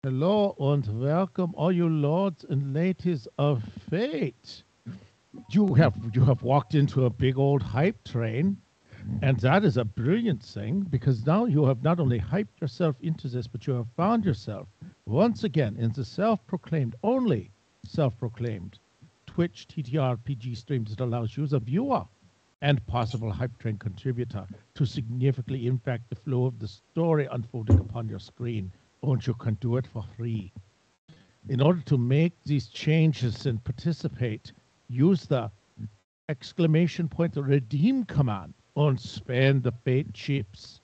Hello and welcome, all you lords and ladies of fate. You have walked into a big old hype train, and that is a brilliant thing because now you have not only hyped yourself into this, but you have found yourself once again in the self-proclaimed, only self-proclaimed Twitch TTRPG streams that allows you as a viewer and possible hype train contributor to significantly impact the flow of the story unfolding upon your screen. And you can do it for free. In order to make these changes and participate, use the exclamation point redeem command and spend the fate chips.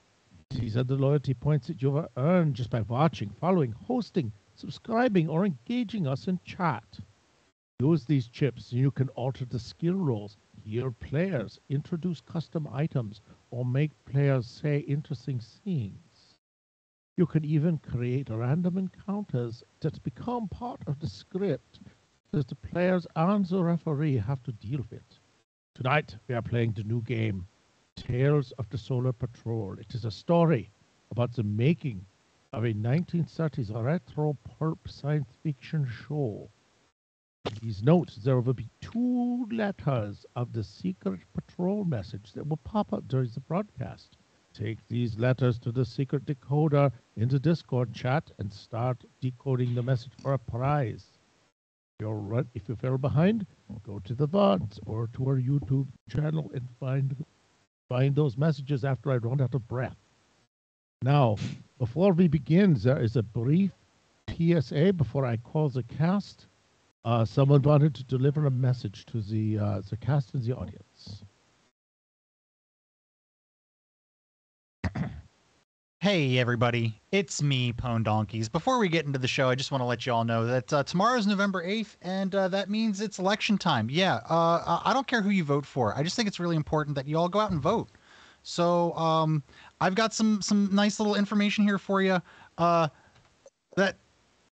These are the loyalty points that you've earned just by watching, following, hosting, subscribing, or engaging us in chat. Use these chips and you can alter the skill rolls, hear players, introduce custom items, or make players say interesting things. You can even create random encounters that become part of the script that the players and the referee have to deal with. Tonight, we are playing the new game, Tales of the Solar Patrol. It is a story about the making of a 1930s retro pulp science fiction show. Please note there will be 2 letters of the secret patrol message that will pop up during the broadcast. Take these letters to the secret decoder in the Discord chat and start decoding the message for a prize. If you fell behind, go to the VODs or to our YouTube channel and find those messages after I run out of breath. Now, before we begin, there is a brief PSA before I call the cast. Someone wanted to deliver a message to the cast and the audience. Hey everybody, it's me, Pwn Donkeys. Before we get into the show, I just want to let you all know that tomorrow is November 8th, and that means it's election time. Yeah, I don't care who you vote for. I just think it's really important that you all go out and vote. So I've got some nice little information here for you. That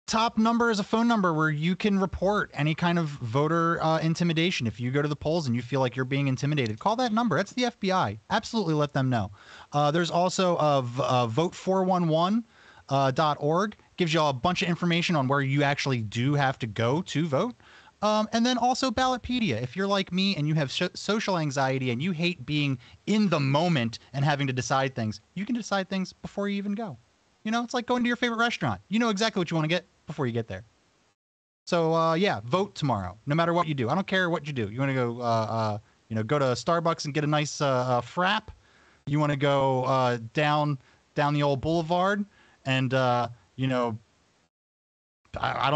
top number is a phone number where you can report any kind of voter intimidation. If you go to the polls and you feel like you're being intimidated, call that number. That's the FBI. Absolutely let them know. There's also vote411.org. Gives you all a bunch of information on where you actually do have to go to vote. And then also Ballotpedia. If you're like me and you have social anxiety and you hate being in the moment and having to decide things, you can decide things before you even go. You know, it's like going to your favorite restaurant. You know exactly what you want to get before you get there. So yeah, vote tomorrow, no matter what you do. I don't care what you do. You want to go, go to Starbucks and get a nice frap. You want to go down the old boulevard, and I don't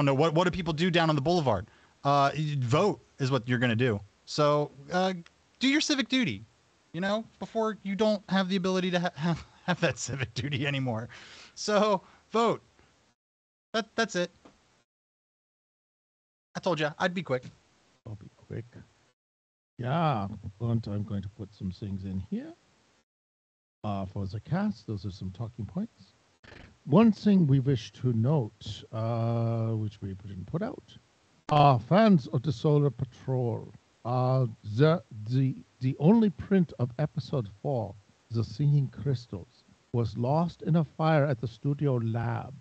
know what do people do down on the boulevard. Vote is what you're gonna do. So do your civic duty, before you don't have the ability to have that civic duty anymore. So vote. That's it. I told you I'd be quick. I'll be quick. Yeah, and I'm going to put some things in here for the cast. Those are some talking points. One thing we wish to note, which we didn't put out, fans of the Solar Patrol, the only print of episode 4, The Singing Crystals, was lost in a fire at the studio lab.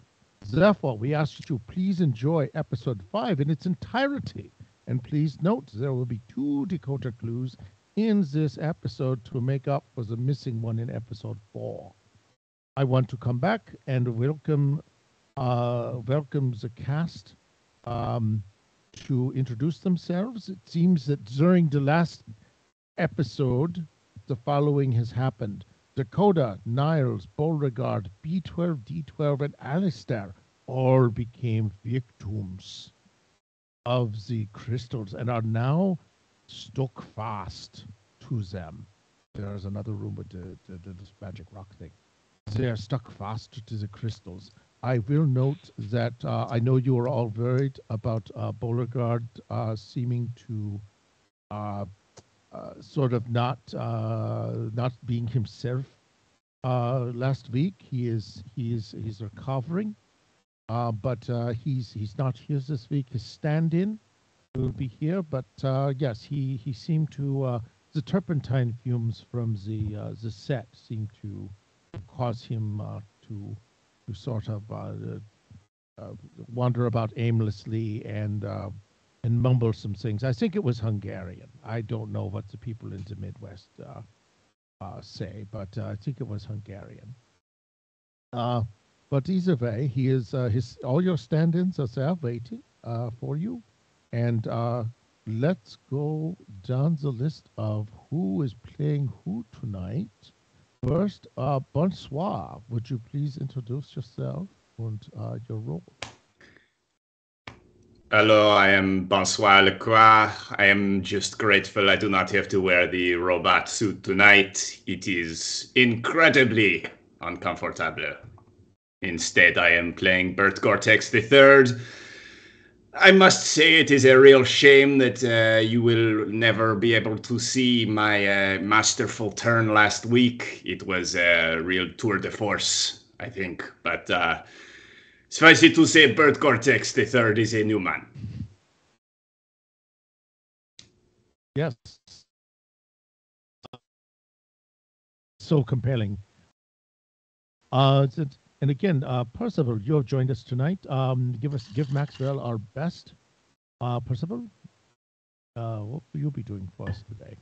Therefore, we ask you to please enjoy episode 5 in its entirety. And please note there will be 2 decoder clues in this episode to make up for the missing one in episode 4. I want to come back and welcome the cast to introduce themselves. It seems that during the last episode, the following has happened. Dakota, Niles, Beauregard, B12, D12, and Alistair all became victims of the crystals and are now stuck fast to them. There's another room with this magic rock thing. They are stuck fast to the crystals. I will note that I know you are all worried about Beauregard seeming to sort of not being himself last week. He's recovering, but he's not here this week. His stand-in will be here, but yes, he seemed to the turpentine fumes from the set seem to cause him to sort of wander about aimlessly and mumble some things. I think it was Hungarian. I don't know what the people in the Midwest say, but I think it was Hungarian. Uh, but either way, he is his all your stand-ins are there waiting for you, and let's go down the list of who is playing who tonight. First, bonsoir. Would you please introduce yourself and your role? Hello, I am Bonsoir Lecroix. I am just grateful I do not have to wear the robot suit tonight. It is incredibly uncomfortable. Instead, I am playing Bert Cortex III. I must say it is a real shame that you will never be able to see my masterful turn last week. It was a real tour de force, I think. But suffice it to say, Bert Cortex III is a new man. Yes. So compelling. And again, Percival, you have joined us tonight. Give Maxwell our best. Percival, what will you be doing for us today?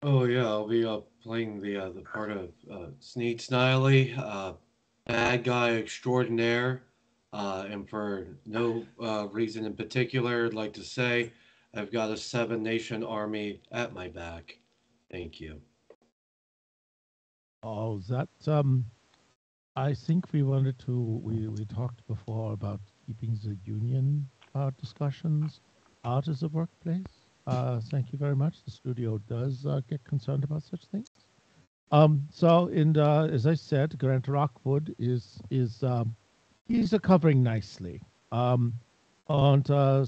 Oh yeah, I'll be playing the part of Sneed Sniley, bad guy extraordinaire, and for no reason in particular, I'd like to say I've got a 7-nation army at my back. Thank you. Oh, that I think we wanted to. We talked before about keeping the union discussions out of the workplace. Thank you very much. The studio does get concerned about such things. So, as I said, Grant Rockwood is he's recovering nicely. And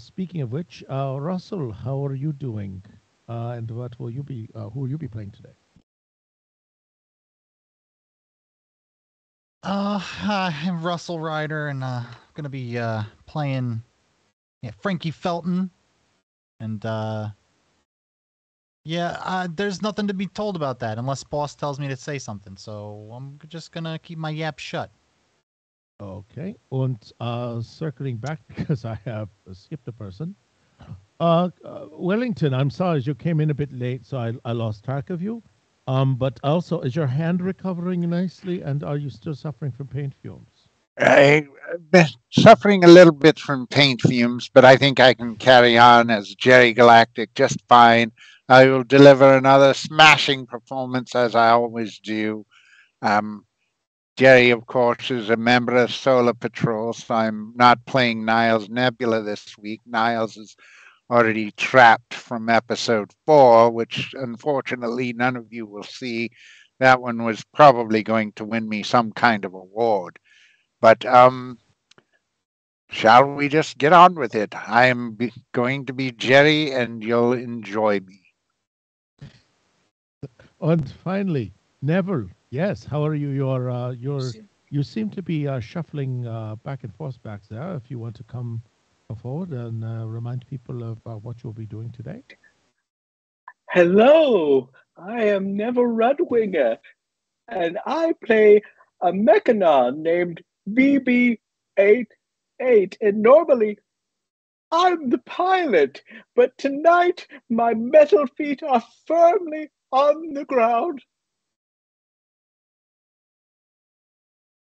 speaking of which, Russell, how are you doing? And what will you be? Who will you be playing today? I'm Russell Ryder, and gonna be playing Frankie Felton, and there's nothing to be told about that unless boss tells me to say something. So I'm just gonna keep my yap shut. Okay. And circling back because I have skipped a person. Wellington, I'm sorry you came in a bit late, so I lost track of you. But also, is your hand recovering nicely, and are you still suffering from paint fumes? I've been suffering a little bit from paint fumes, but I think I can carry on as Jerry Galactic just fine. I will deliver another smashing performance as I always do. Um, Jerry, of course, is a member of Solar Patrol, so I'm not playing Niles Nebula this week. Niles is already trapped from episode 4, which unfortunately none of you will see. That one was probably going to win me some kind of award. But shall we just get on with it? Going to be Jerry, and you'll enjoy me. And finally, Neville. Yes, how are you? You seem to be shuffling back and forth back there. If you want to come forward and remind people of what you'll be doing today. Hello, I am Neville Rudwinger, and I play a mechanon named BB-88. And normally I'm the pilot, but tonight my metal feet are firmly on the ground.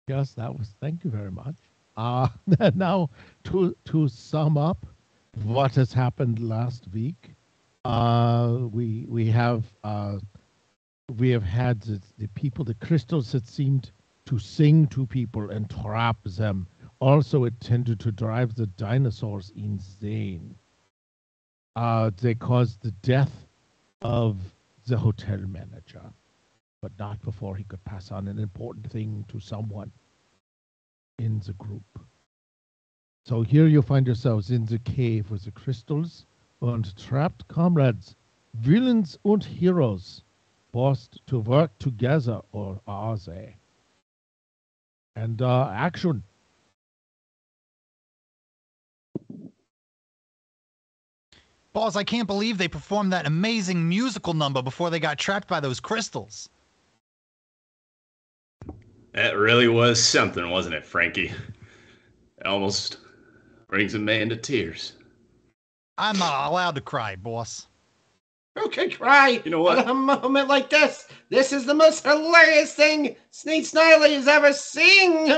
Yes, that was. Thank you very much. Now to sum up what has happened last week, we have had the people, the crystals that seemed to sing to people and trap them. Also, it tended to drive the dinosaurs insane. They caused the death of the hotel manager, but not before he could pass on an important thing to someone in the group. So here you find yourselves in the cave with the crystals and trapped comrades, villains and heroes, forced to work together, or are they? And action. Boss, I can't believe they performed that amazing musical number before they got trapped by those crystals. That really was something, wasn't it, Frankie? Almost Brings a man to tears. I'm not allowed to cry, boss. Okay, cry. You know what? At a moment like this, this is the most hilarious thing Sneak Sniley has ever seen.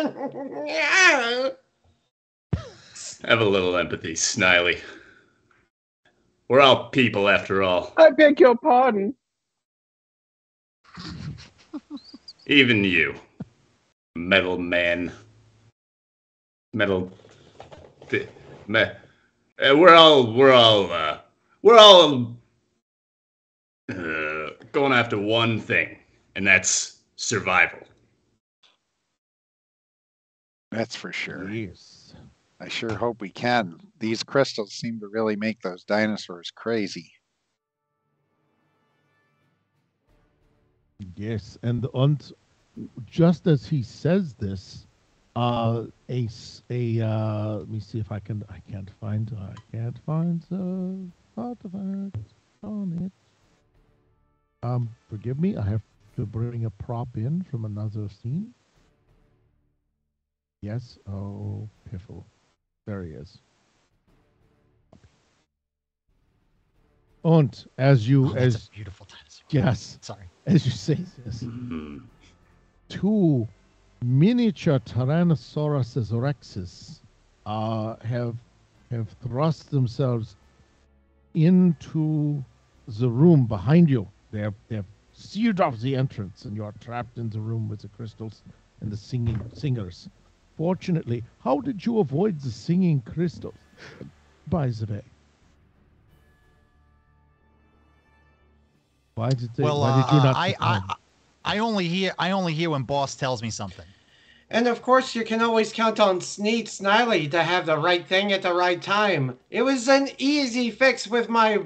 Have a little empathy, Sniley. We're all people after all. I beg your pardon. Even you. Metal man. Metal. We're all going after one thing, and that's survival. That's for sure. Yes. I sure hope we can. These crystals seem to really make those dinosaurs crazy. Yes, and just as he says this, let me see if I can't find the artifact on it. Forgive me, I have to bring a prop in from another scene. Yes, oh, piffle. There he is. And That's a beautiful dinosaur. yes, Sorry. as you say this, Hmm. two miniature Tyrannosaurus rexes have thrust themselves into the room behind you. They have sealed off the entrance, and you are trapped in the room with the crystals and the singers. Fortunately, how did you avoid the singing crystals? By the way, why did you not? I only hear when boss tells me something. And of course, you can always count on Sneak Sniley to have the right thing at the right time. It was an easy fix with my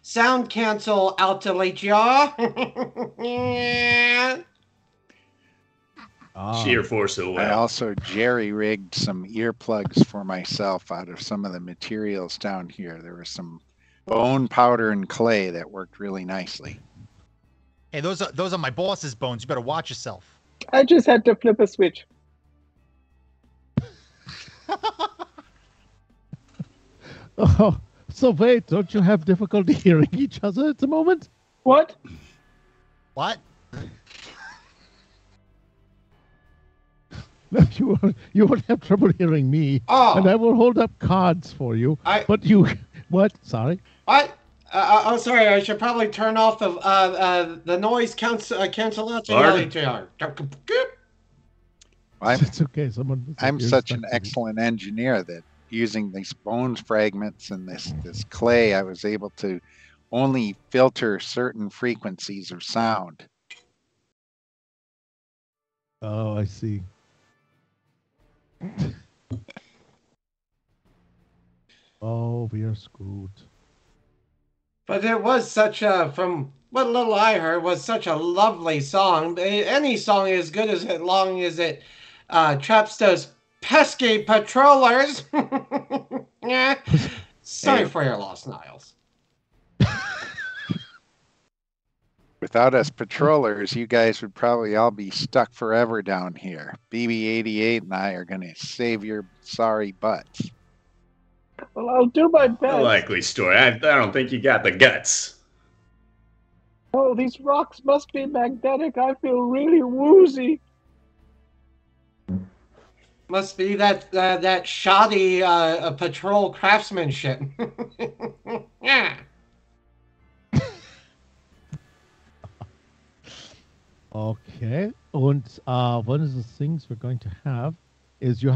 sound cancel out to late y'all. Sheer force of will. I also jerry-rigged some earplugs for myself out of some of the materials down here. There was some bone powder and clay that worked really nicely. Hey, those are my boss's bones. You better watch yourself. I just had to flip a switch. Oh, so wait, don't you have difficulty hearing each other at the moment? What? What? You won't have trouble hearing me, Oh. and I will hold up cards for you. But you, what? Sorry. What? Oh, sorry. I should probably turn off the noise cancellation. It's okay. I'm such an excellent engineer that using these bones fragments and this clay, I was able to only filter certain frequencies of sound. Oh, I see. Oh, we are screwed. But it was from what little I heard, was such a lovely song. Any song is good as long as it traps those pesky patrollers. Yeah. Sorry for your loss, Niles. Without us patrollers, you guys would probably all be stuck forever down here. BB-88 and I are going to save your sorry butts. Well, I'll do my A best. likely story. I don't think you got the guts. Oh, these rocks must be magnetic. I feel really woozy. Must be that shoddy patrol craftsmanship. Yeah. Okay. And one of the things we're going to have is you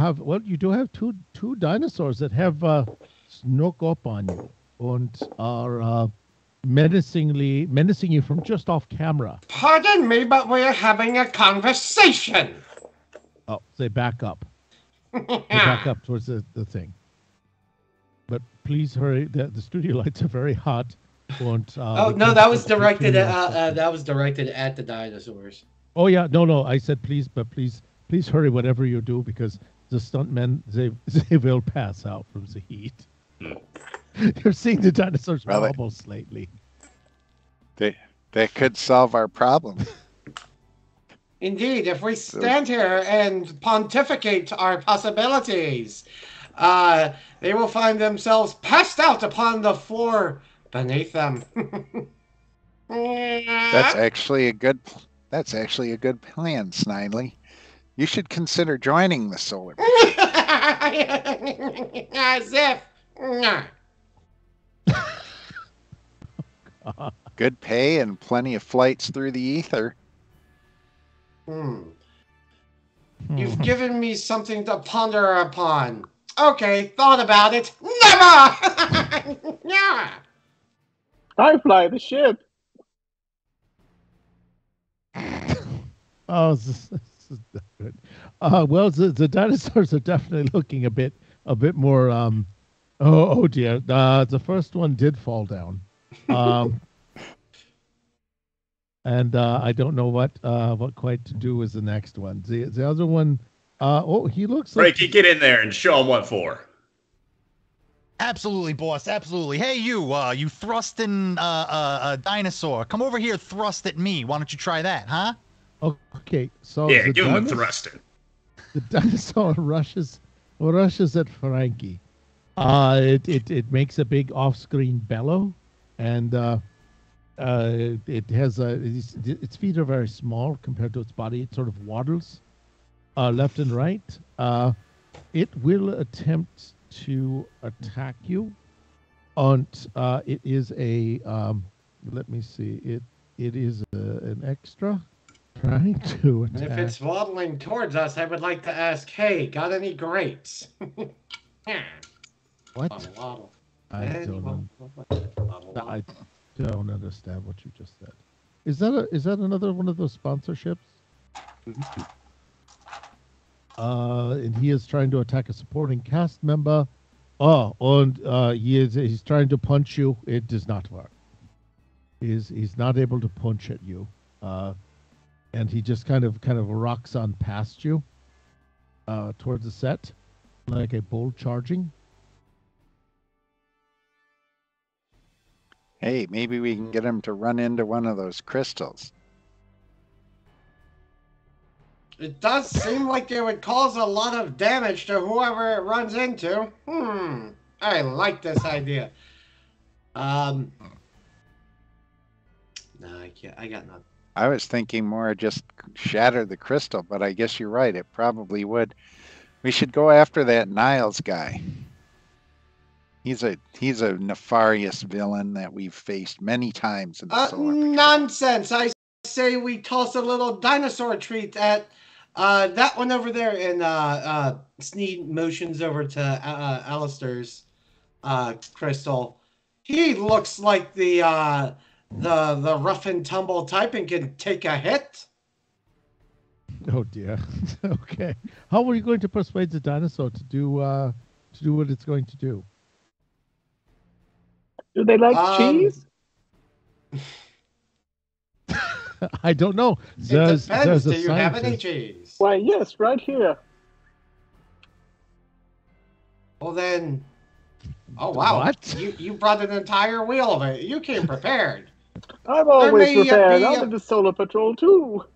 do have two dinosaurs that have snuck up on you and are menacing you from just off camera. Pardon me, but we're having a conversation. Oh, they back up. They back up towards the thing. But please hurry. The studio lights are very hot. And, oh no, that was directed at the dinosaurs. Oh yeah, no. I said please hurry whatever you do because the stuntmen they will pass out from the heat. You're seeing the dinosaurs almost lately. That could solve our problem. Indeed, if we stand here and pontificate our possibilities, they will find themselves passed out upon the floor beneath them. That's actually a good. That's actually a good plan, Snidely. You should consider joining the Solar Patrol. As if. Good pay and plenty of flights through the ether. You've given me something to ponder upon. Okay, thought about it. Never! Yeah. I fly the ship. Oh, this is not good. Well, the dinosaurs are definitely looking a bit more. Oh dear. The first one did fall down, and I don't know what quite to do with the next one. The other one. He looks like. Frankie, get in there and show him what for. Absolutely, boss. Absolutely. Hey, you thrust in a dinosaur. Come over here, thrust at me. Why don't you try that, huh? Okay, so Yeah, give him a thrusting. The dinosaur rushes at Frankie. It makes a big off-screen bellow, and it has its feet are very small compared to its body. It sort of waddles left and right. It will attempt to attack you, and it is a let me see. It is an extra trying to attack. If it's waddling towards us, I would like to ask, hey, got any grapes? What? Waddle. I don't understand what you just said. Is that another one of those sponsorships? And he is trying to attack a supporting cast member. Oh, and he's trying to punch you. It does not work. He's not able to punch at you. And he just kind of rocks on past you towards the set, like a bull charging. Hey, maybe we can get him to run into one of those crystals. It does seem like it would cause a lot of damage to whoever it runs into. I like this idea. No, I can't. I got nothing. I was thinking more just shatter the crystal, but I guess you're right. It probably would. We should go after that Niles guy. He's a nefarious villain that we've faced many times in the Solar Patrol. Nonsense! I say we toss a little dinosaur treat at that one over there, and Sneed motions over to Alistair's crystal. He looks like the rough and tumble type and can take a hit. Oh dear. Okay. How are you going to persuade the dinosaur to do what it's going to do? Do they like cheese? I don't know. It depends. Do you have any cheese? Why, yes, right here. Well then. Oh wow! What? You brought an entire wheel of it. You came prepared. I'm always may prepared. be I'm in the Solar Patrol too.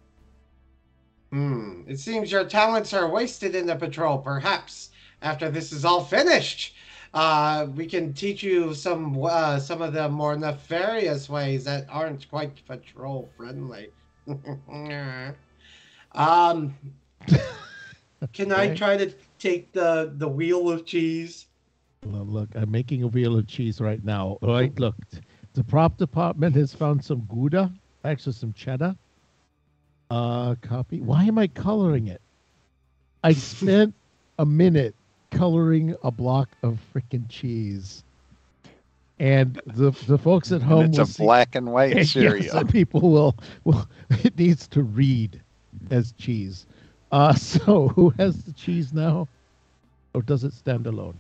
It seems your talents are wasted in the patrol. Perhaps after this is all finished, we can teach you some of the more nefarious ways that aren't quite patrol friendly. Can I try to take the wheel of cheese? Well, look, I'm making a wheel of cheese right now. All right, look, the prop department has found some Gouda, actually some cheddar. Copy. Why am I coloring it? I spent a minute coloring a block of freaking cheese. And the folks at home And it's a black and white cereal. Yes, people will it needs to read as cheese. So who has the cheese now? Or does it stand alone?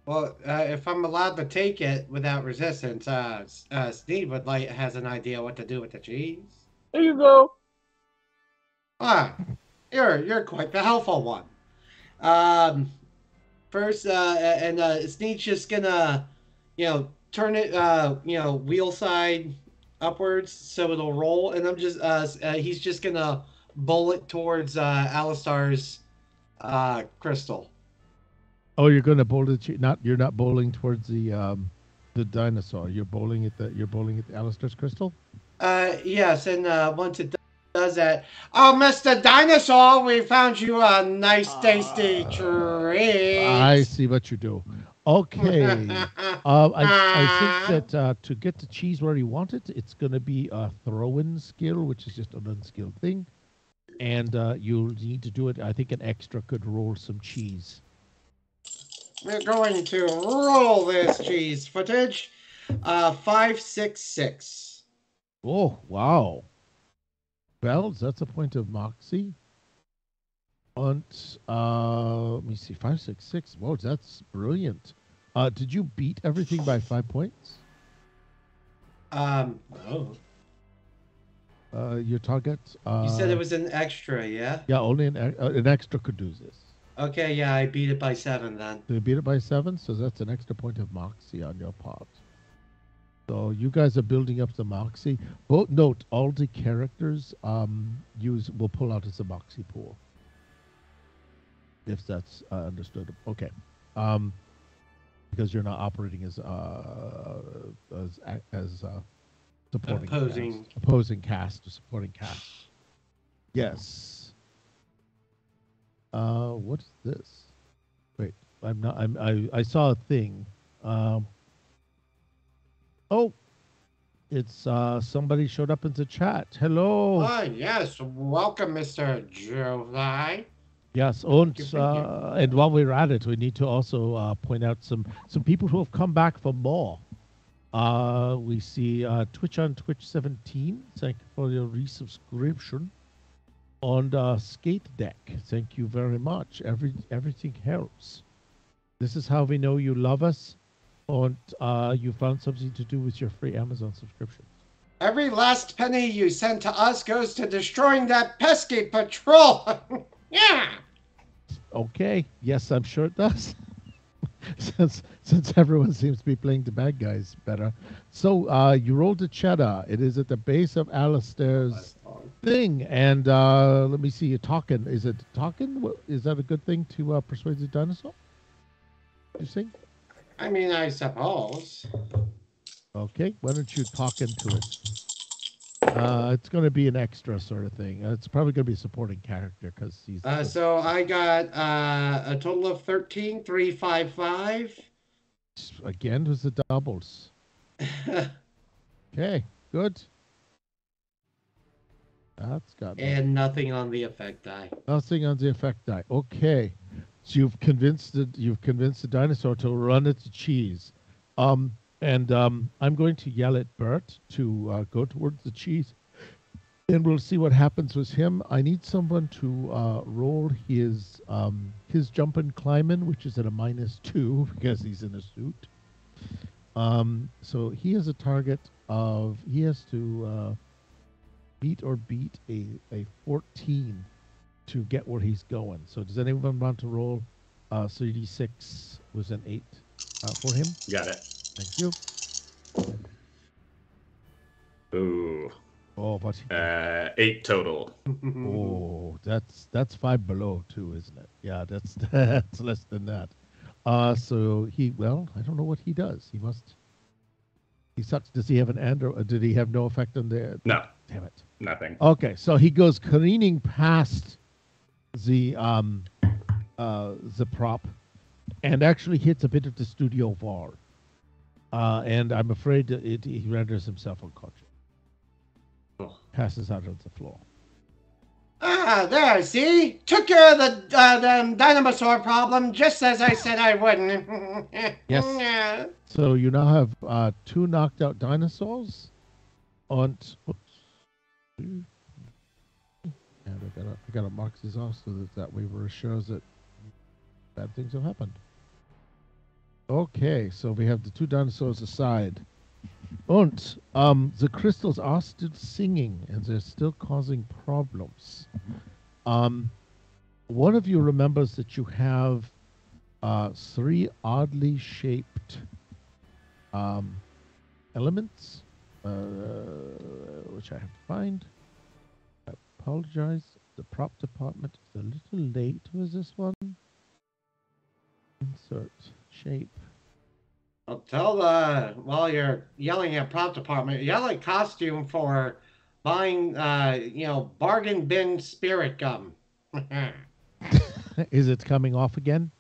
Well, if I'm allowed to take it without resistance, Steve has an idea what to do with the cheese. There you go. You're quite the helpful one. First, Sneed's just gonna, turn it, wheel side upwards so it'll roll, and he's just gonna bowl it towards Alistar's crystal. Oh, you're going to bowl the not. You're not bowling towards the dinosaur. You're bowling at the Alistair's crystal. Yes, and once it does that, oh, Mr. Dinosaur, we found you a nice, tasty I treat. see what you do. Okay. I think that to get the cheese where you want it, it's going to be a throw-in skill, which is just an unskilled thing, and you'll need to do it. I think an extra could roll some cheese. We're going to roll this cheese footage. 566. Oh wow! Bells, that's a point of moxie. And let me see, 566. Whoa, that's brilliant. Did you beat everything by 5 points? Oh. Your target. You said it was an extra, yeah? Yeah, only an extra could do this. Okay, yeah, I beat it by 7 then. So you beat it by 7, so that's an extra point of moxie on your part. So you guys are building up the moxie. Both note all the characters will pull out as a moxie pool. If that's understood. Okay. Because you're not operating as supporting opposing cast or supporting cast. Yes. What is this? Wait, I saw a thing. Oh, it's somebody showed up in the chat. Hello. Oh, yes. Welcome, Mr. Jovi. Yes, and while we're at it, we need to also point out some people who have come back for more. We see Twitch on Twitch 17. Thank you for your resubscription. On Skate Deck, thank you very much. Everything helps. This is how we know you love us, and you found something to do with your free Amazon subscriptions. Every last penny you send to us goes to destroying that pesky patrol. Yeah. Okay. Yes, I'm sure it does. since everyone seems to be playing the bad guys better. So you rolled a cheddar. It is at the base of Alistair's thing. And let me see. Talking. Is it talking? Is that a good thing to persuade the dinosaur? You think? I mean, I suppose. Okay. Why don't you talk into it? It's going to be an extra sort of thing. It's probably going to be a supporting character because he's. So I got a total of 13,355. Again, was the doubles. Okay, good. That's got. And nothing on the effect die. Nothing on the effect die. Okay, so you've convinced the dinosaur to run its cheese. And I'm going to yell at Bert to go towards the cheese, and we'll see what happens with him. I need someone to roll his jumping climbing, which is at a -2 because he's in a suit. So he has a target of he has to meet or beat a 14 to get where he's going. So does anyone want to roll 3d6 with an 8 for him? Got it. Thank you. Ooh. Oh, what? 8 total. Oh, that's 5 below too, isn't it? Yeah, that's less than that. So I don't know what he does. He sucks. Does he have an and or did he have no effect on the? No. Damn it. Nothing. Okay, so he goes careening past the prop, and actually hits a bit of the studio wall. And I'm afraid that he renders himself unconscious. Oh. Passes out on the floor. Ah, there, see? Took care of the dinosaur problem just as I said I wouldn't. Yes. So you now have 2 knocked out dinosaurs. And I gotta mark these off so that way we're sure that bad things have happened. Okay, so we have the 2 dinosaurs aside. And the crystals are still singing, and they're still causing problems. One of you remembers that you have 3 oddly shaped elements, which I have to find. I apologize. The prop department is a little late with this one. insert shape. I'll tell while you're yelling at prop department, yell at costume for buying, bargain bin spirit gum. Is it coming off again?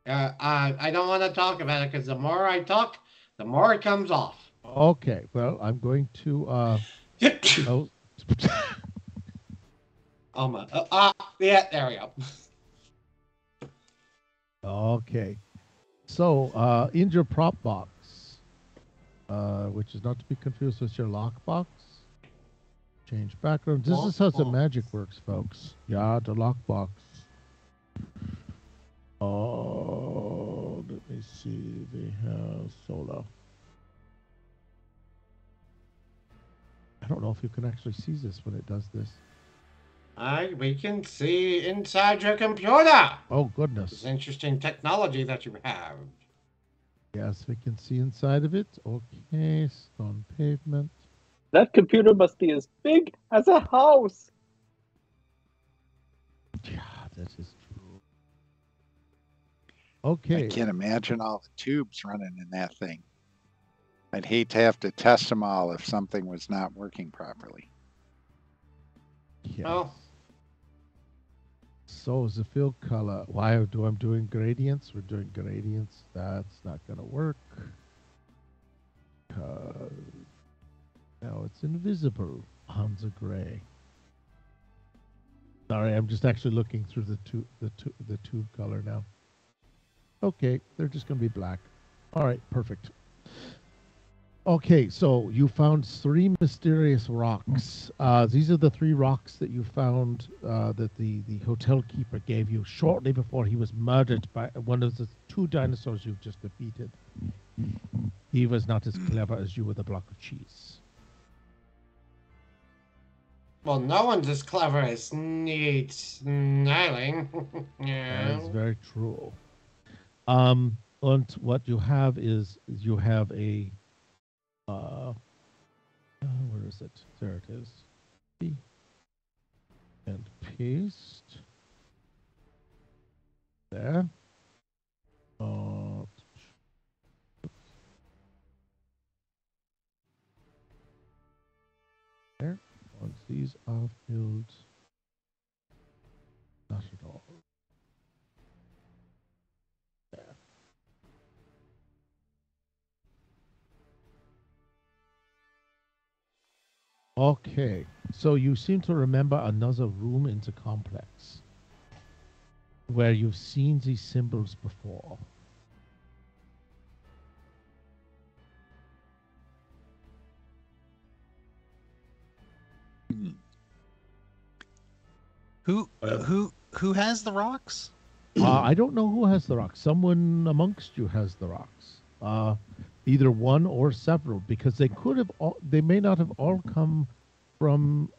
I don't want to talk about it because the more I talk, the more it comes off. Okay, well, I'm going to. Oh. Oh my! Yeah, there we go. Okay. So, in your prop box, which is not to be confused with your lockbox, change background. This is how the magic works, folks. Yeah, the lockbox. Oh, let me see. They have solo. I don't know if you can actually see this when it does this. We can see inside your computer. Oh, goodness. It's interesting technology that you have. Yes, we can see inside of it. Okay, stone pavement. That computer must be as big as a house. Yeah, that is true. Okay. I can't imagine all the tubes running in that thing. I'd hate to have to test them all if something was not working properly. Yes. Oh. So is the fill color. Why I'm doing gradients? We're doing gradients. That's not going to work. Now it's invisible on the gray. Sorry, I'm just actually looking through the tube color now. Okay, they're just going to be black. All right, perfect. Okay, so you found 3 mysterious rocks. These are the 3 rocks that you found that the hotel keeper gave you shortly before he was murdered by one of the 2 dinosaurs you've just defeated. He was not as clever as you with a block of cheese. Well, no one's as clever as Sneed Sniling. Yeah. That is very true. And what you have is you have a where is it? There it is. Copy and paste. There. There. Once these are filled, not at all. There. Okay, so you seem to remember another room in the complex where you've seen these symbols before. Who has the rocks? I don't know who has the rocks. Someone amongst you has the rocks. Either one or several, because they could have. They may not have all come from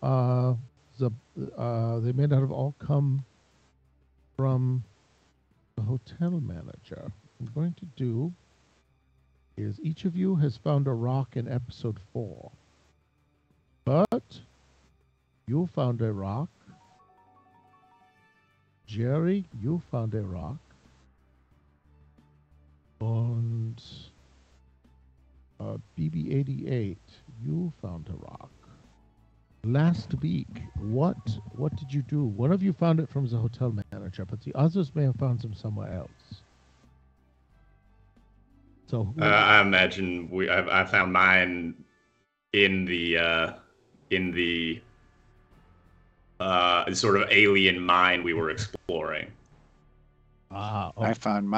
They may not have all come from the hotel manager. What I'm going to do is each of you has found a rock in episode 4, but you found a rock. Jerry, you found a rock. And BB88, you found a rock. Last week, what did you do? One of you found it from the hotel manager, but the others may have found them somewhere else. So I imagine I found mine in the sort of alien mine we were exploring. okay. I found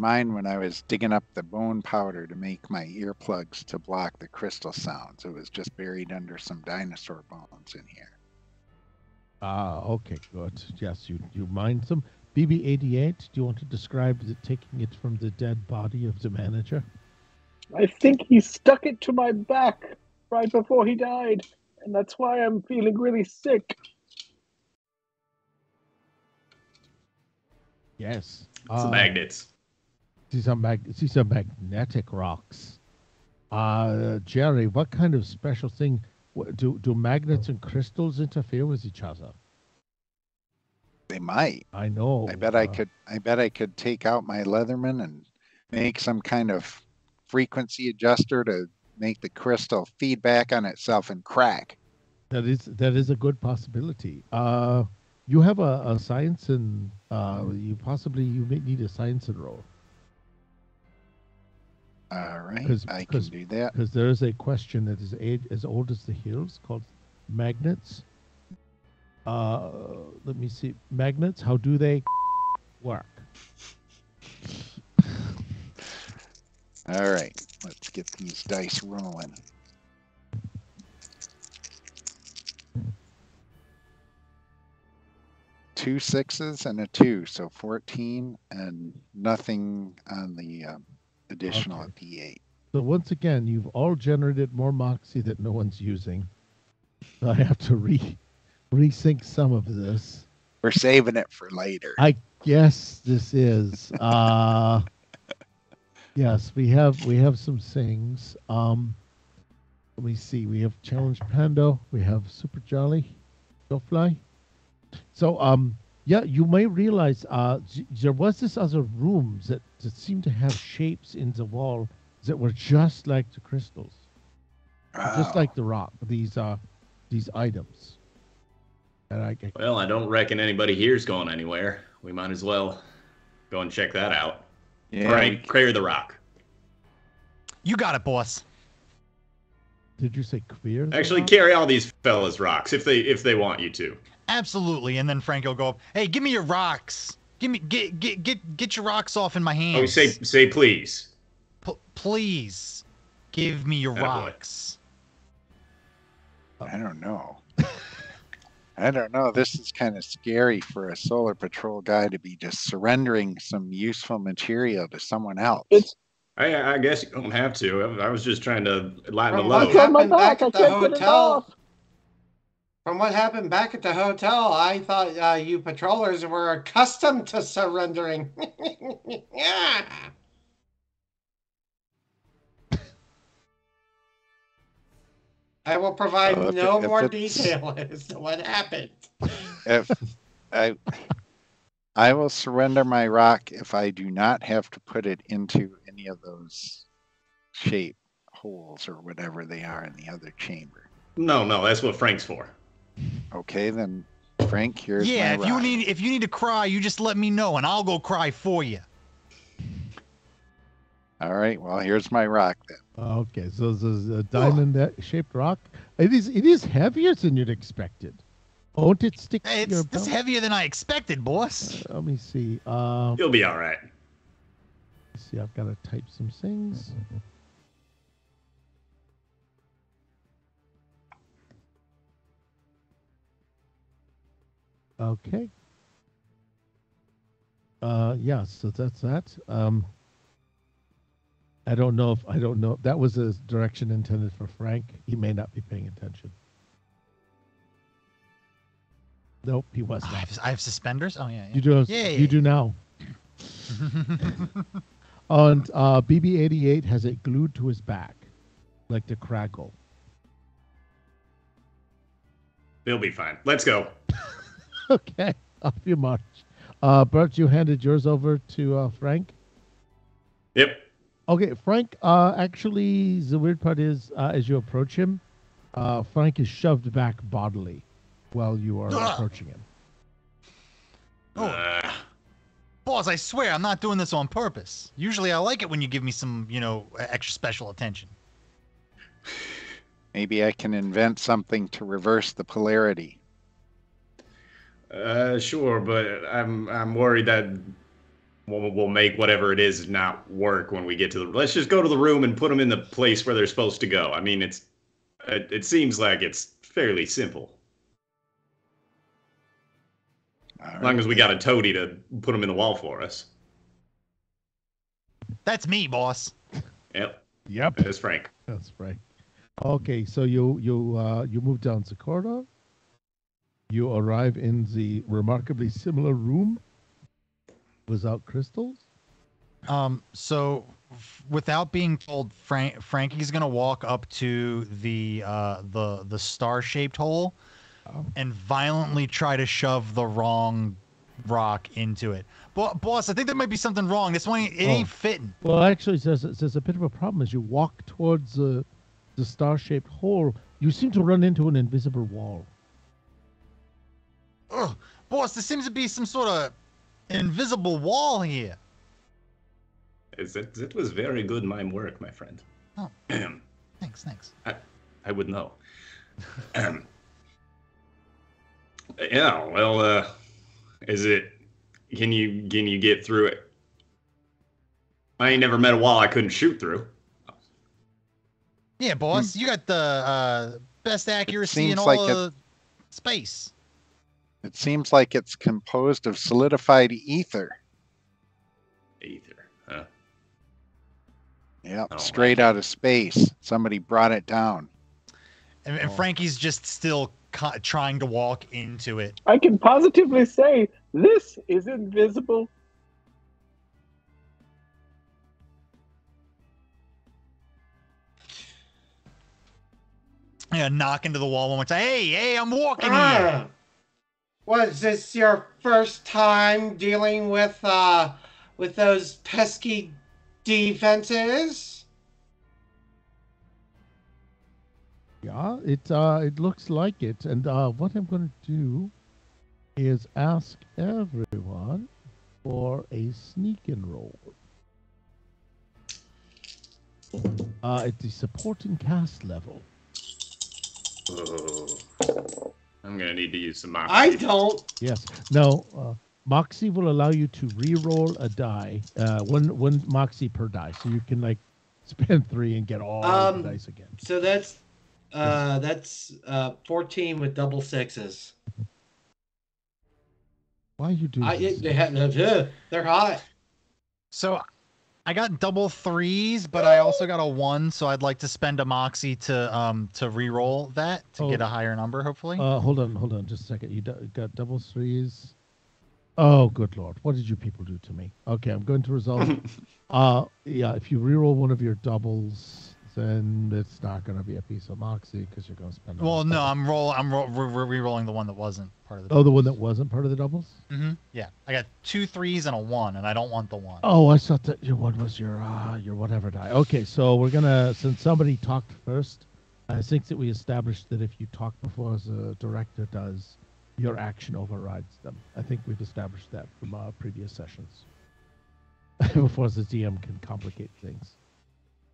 mine when I was digging up the bone powder to make my earplugs to block the crystal sounds. It was just buried under some dinosaur bones in here. Okay, good. Yes, you mined them. BB88, do you want to describe taking it from the dead body of the manager? I think he stuck it to my back right before he died, and that's why I'm feeling really sick. Yes. Some magnets. These are magnetic rocks. Jerry, what kind of special thing do magnets and crystals interfere with each other? They might. I know. I bet I could take out my Leatherman and make some kind of frequency adjuster to make the crystal feed back on itself and crack. That is a good possibility. You have a science and you may need a science and roll. All right, I can Cause do that. Because there is a question that is as old as the hills called magnets. Let me see. Magnets, how do they work? All right, let's get these dice rolling. Two sixes and a 2, so 14, and nothing on the additional Okay. at P8. So once again, you've all generated more moxie that no one's using. So I have to resync some of this. We're saving it for later. I guess this is. Yes, we have some things. Let me see. We have Challenge Pando. We have Super Jolly, Go Fly. So yeah, you may realize there was this other rooms that seemed to have shapes in the wall that were just like the crystals, just like the rock. These items. And Well, I don't reckon anybody here's going anywhere. We might as well go and check that out. Yeah, Frank, clear the rock. You got it, boss. Did you say queer? Actually, carry all these fellas' rocks if they want you to. Absolutely. And then Frank will go up, hey, give me your rocks. Get your rocks off in my hands. Oh, say please. Please give me your Attaboy. rocks. I don't know. I don't know. This is kind of scary for a Solar Patrol guy to be just surrendering some useful material to someone else. I guess you don't have to. I was just trying to lighten the From load. what happened back at the can't get it off. hotel, from what happened back at the hotel, I thought you patrollers were accustomed to surrendering. Yeah. I will provide Well, if no it- if more it's- detail as to what happened. If I will surrender my rock if I do not have to put it into any of those shape holes or whatever they are in the other chamber. No, that's what Frank's for. Okay, then Frank, here's Yeah, my if rock. you need to cry, you just let me know and I'll go cry for you. All right, well, here's my rock then. Okay, so this is a diamond-shaped rock. It is heavier than you'd expected. Won't it stick to your It's belt? heavier than I expected, boss. Let me see. You'll be all right. Let's see, I've got to type some things. Okay. Yeah, so that's that. I don't know. That was a direction intended for Frank. He may not be paying attention. Nope, he was not. I have suspenders? Oh, yeah. You do. Yeah, You do now. And BB-88 has it glued to his back, like the crackle. He'll be fine. Let's go. Okay, off you march. Bert, you handed yours over to Frank. Yep. Okay, Frank. Actually, the weird part is, as you approach him, Frank is shoved back bodily while you are approaching him. Oh. Boss, I swear I'm not doing this on purpose. Usually I like it when you give me some, extra special attention. Maybe I can invent something to reverse the polarity. Sure, but I'm worried that we'll make whatever it is not work when we get to the. Let's just go to the room and put them in the place where they're supposed to go. I mean, it seems like it's fairly simple. As long as we got a toady to put them in the wall for us. That's me, boss. Yep. Yep. Frank. That's Frank. Okay, so you move down the corridor. You arrive in the remarkably similar room without crystals. So without being told, Frankie's gonna walk up to the star-shaped hole and violently try to shove the wrong rock into it. Boss, I think there might be something wrong. This one, it ain't fitting. Well, actually, there's a bit of a problem as you walk towards the star-shaped hole. You seem to run into an invisible wall. Ugh. Boss, there seems to be some sort of invisible wall here. That was very good mime work, my friend. Oh, thanks. I would know. Yeah, well, is it? Can you get through it? I ain't never met a wall I couldn't shoot through. Yeah, boss, you got the best accuracy in seems all like of space. It seems like it's composed of solidified ether. Ether, huh? Yep, Oh, straight out of space. Somebody brought it down. And Frankie's just still trying to walk into it. I can positively say this is invisible. Yeah, knock into the wall one more time. Hey, I'm walking here. Was this your first time dealing with those pesky defenses? Yeah, it looks like it. And what I'm going to do is ask everyone for a sneak and roll. At the supporting cast level. Oh, I'm gonna need to use some moxie. I don't. Yes. No. Moxie will allow you to re-roll a die. One Moxie per die, so you can like spend 3 and get all the dice again. So that's 14 with double sixes. Why you do this? They're hot. So I got double 3s, but I also got a 1, so I'd like to spend a moxie to re-roll that to get a higher number, hopefully. Hold on, just a second. You got double 3s. Oh, good lord! What did you people do to me? Okay, I'm going to resolve. Yeah, if you re-roll one of your doubles, then it's not going to be a piece of moxie because you're going to spend. Well, no, I'm re-rolling the one that wasn't part of the. Oh, the one that wasn't part of the doubles. Mm-hmm. Yeah, I got 2 3s and a 1, and I don't want the 1. Oh, I thought that your one was your whatever die. Okay, so we're gonna, since somebody talked first, I think that we established that if you talk before as a director does, your action overrides them. I think we've established that from previous sessions. Before the DM can complicate things.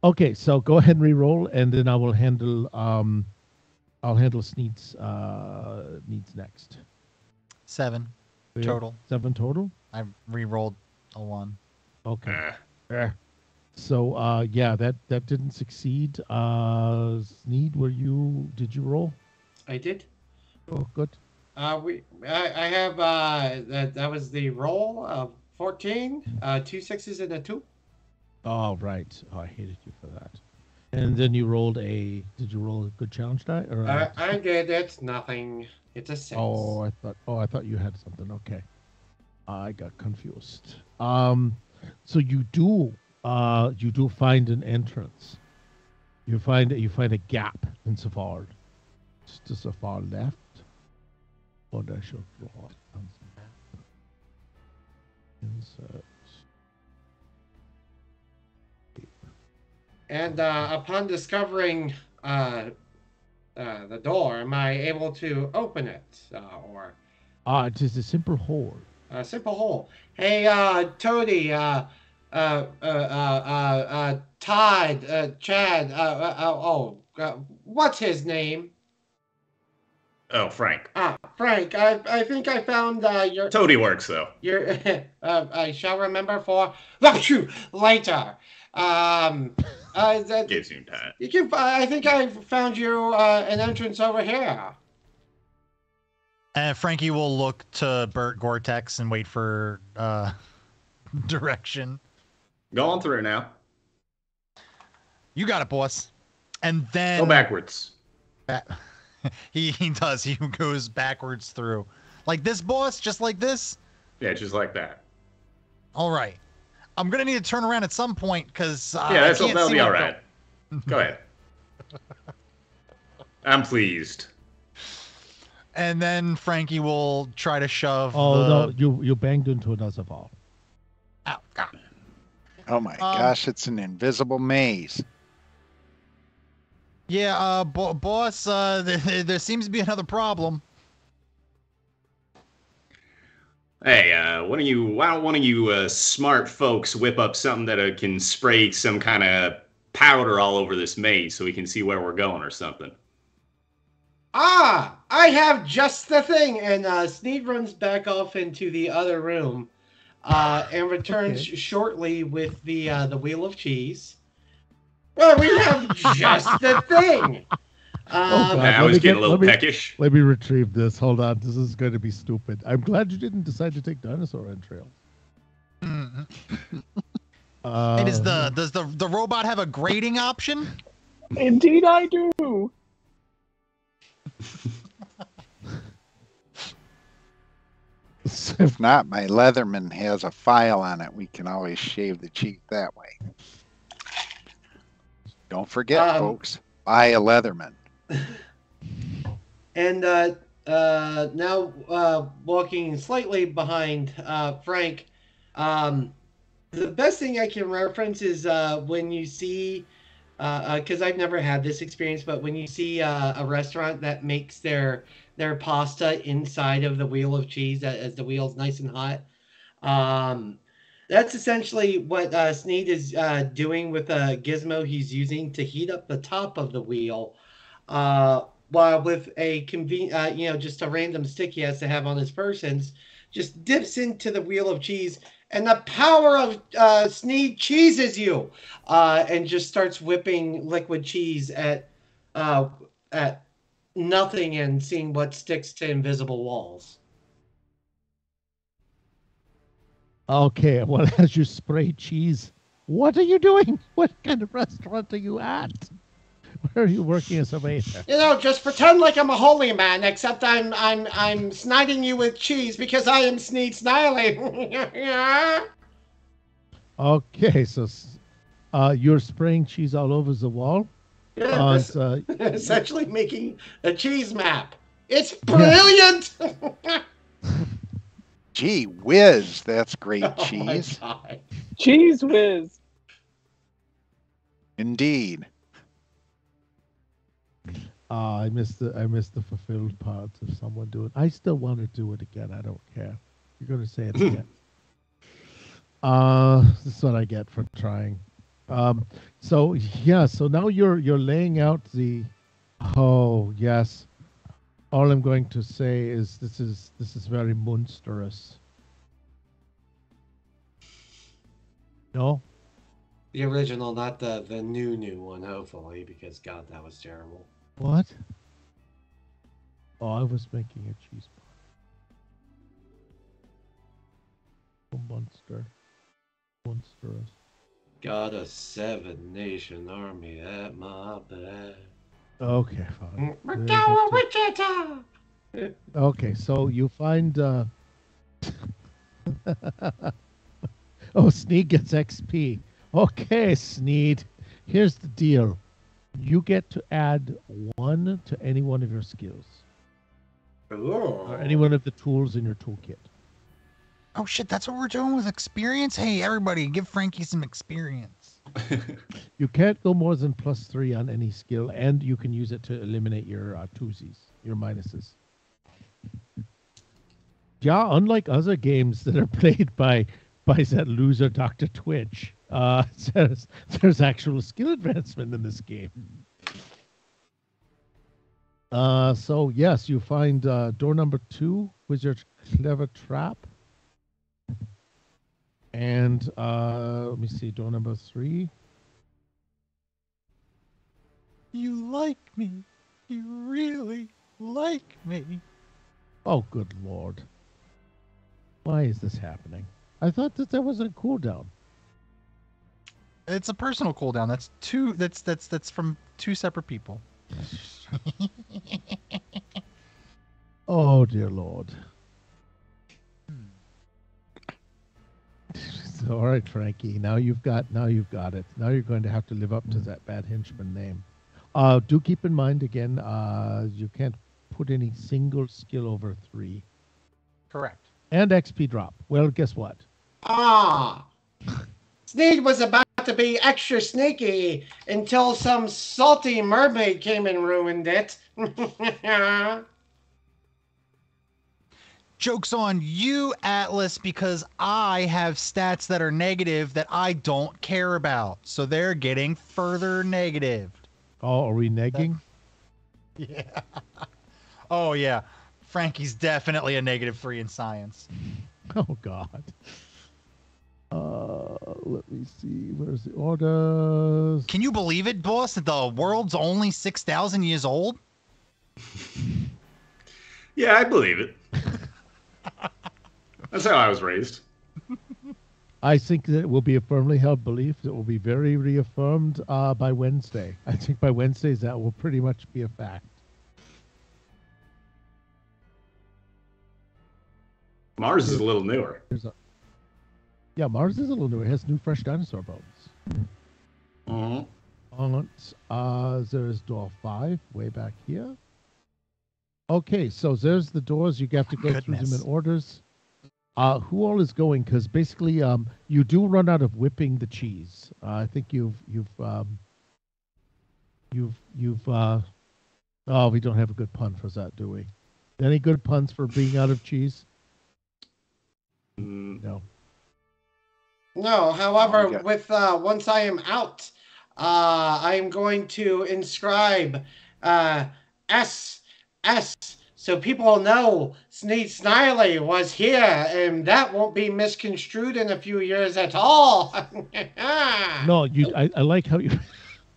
Okay, so go ahead and re-roll, and then I will handle Sneed's needs next. 7 total. 7 total. I re-rolled a 1. Okay. So yeah, that didn't succeed. Sneed, did you roll? I did. Oh, good. I have that was the roll of 14, 2 6s and a 2. Oh, right. Oh, I hated you for that. And then you rolled did you roll a good challenge die? Or I did. It's nothing. It's a 6. Oh, I thought you had something. Okay. I got confused. So you do find an entrance. You find a gap in Safard. It's to the far left. Or I should draw it on the map. Insert. And upon discovering the door, am I able to open it? Or It is a simple hole. a simple hole. Hey, Toady, Todd, Chad, what's his name? Oh, Frank. Frank, I think I found your... Toady works, though. Your, I shall remember for later. Gives you time. You can. I think I found you an entrance over here. And Frankie will look to Bert Gore-Tex and wait for direction. Go on through now. You got it, boss. And then Go backwards. He does. He goes backwards through. Like this, boss? Just like this? Yeah, just like that. All right. I'm going to need to turn around at some point because yeah, that'll be all right. Go ahead. I'm pleased. And then Frankie will try to shove no, you banged into another wall. Ow, God. Oh my gosh, it's an invisible maze. Yeah, boss, there seems to be another problem. Hey, why don't one of you smart folks whip up something that can spray some kind of powder all over this maze so we can see where we're going or something? Ah, I have just the thing. And Sneed runs back off into the other room and returns shortly with the wheel of cheese. Well, we have just the thing. God, I was getting a little peckish. Let me retrieve this. Hold on. This is going to be stupid. I'm glad you didn't decide to take dinosaur entrails. Mm-hmm. Hey, does the robot have a grading option? Indeed, I do. If not, my Leatherman has a file on it. We can always shave the cheek that way. Don't forget, folks, buy a Leatherman. And now walking slightly behind Frank, the best thing I can reference is when you see, because I've never had this experience, but when you see a restaurant that makes their pasta inside of the wheel of cheese as the wheel's nice and hot, that's essentially what Sneed is doing with a gizmo he's using to heat up the top of the wheel. While with a just a random stick he has to have on his persons, just dips into the wheel of cheese, and the power of Sneed cheeses you, and just starts whipping liquid cheese at nothing and seeing what sticks to invisible walls. Okay, well, as you spray cheese, what are you doing? What kind of restaurant are you at? Where are you working as a waiter? Just pretend like I'm a holy man, except I'm sniding you with cheese because I am Sneed Sniley. Okay, so you're spraying cheese all over the wall? Yeah, essentially making a cheese map. It's brilliant! Gee whiz, that's great cheese. Cheese whiz. Indeed. I missed the fulfilled part of someone doing. I still want to do it again. I don't care. You're going to say it again. This is what I get for trying. So now you're laying out the. Oh yes. All I'm going to say is this is very monstrous. No. The original, not the new one, hopefully, because God, that was terrible. What? Oh, I was making a cheese pie. Monstrous. Got a 7-nation army at my back. Okay, fine. Okay, so you find. Oh, Sneed gets XP. Okay, Sneed. Here's the deal. You get to add 1 to any one of your skills. Or any one of the tools in your toolkit. Oh shit, that's what we're doing with experience? Hey, everybody, give Frankie some experience. You can't go more than +3 on any skill, and you can use it to eliminate your twosies, your minuses. Yeah, unlike other games that are played by that loser Dr. Twitch, there's actual skill advancement in this game. So yes, you find door number 2 with your clever trap. And let me see, door number 3. You like me. You really like me. Oh, good Lord. Why is this happening? I thought that there was a cooldown. It's a personal cooldown. That's from 2 separate people. Oh, dear Lord. All right, Frankie. Now you've got it. Now you're going to have to live up to that bad henchman name. Do keep in mind again, you can't put any single skill over 3. Correct. And XP drop. Well, guess what? Ah! Sneed was about to be extra sneaky until some salty mermaid came and ruined it. Joke's on you, Atlas, because I have stats that are negative that I don't care about. So they're getting further negative. Oh, are we negging? Yeah. Oh, yeah. Frankie's definitely a -3 in science. Oh, God. Let me see. Where's the orders? Can you believe it, boss, that the world's only 6,000 years old? Yeah, I believe it. That's how I was raised. I think that it will be a firmly held belief that will be very reaffirmed by Wednesday. I think by Wednesday that will pretty much be a fact. Mars is a little newer. Yeah, Mars is a little newer. It has new fresh dinosaur bones. There's door 5 way back here. Okay, so there's the doors. You have to go through them in orders. Who all is going? Because basically, you do run out of whipping the cheese. I think you've. Oh, we don't have a good pun for that, do we? Any good puns for being out of cheese? No. No, however, with once I am out, I am going to inscribe S so people know Sneed Sniley was here, and that won't be misconstrued in a few years at all. No, I like how you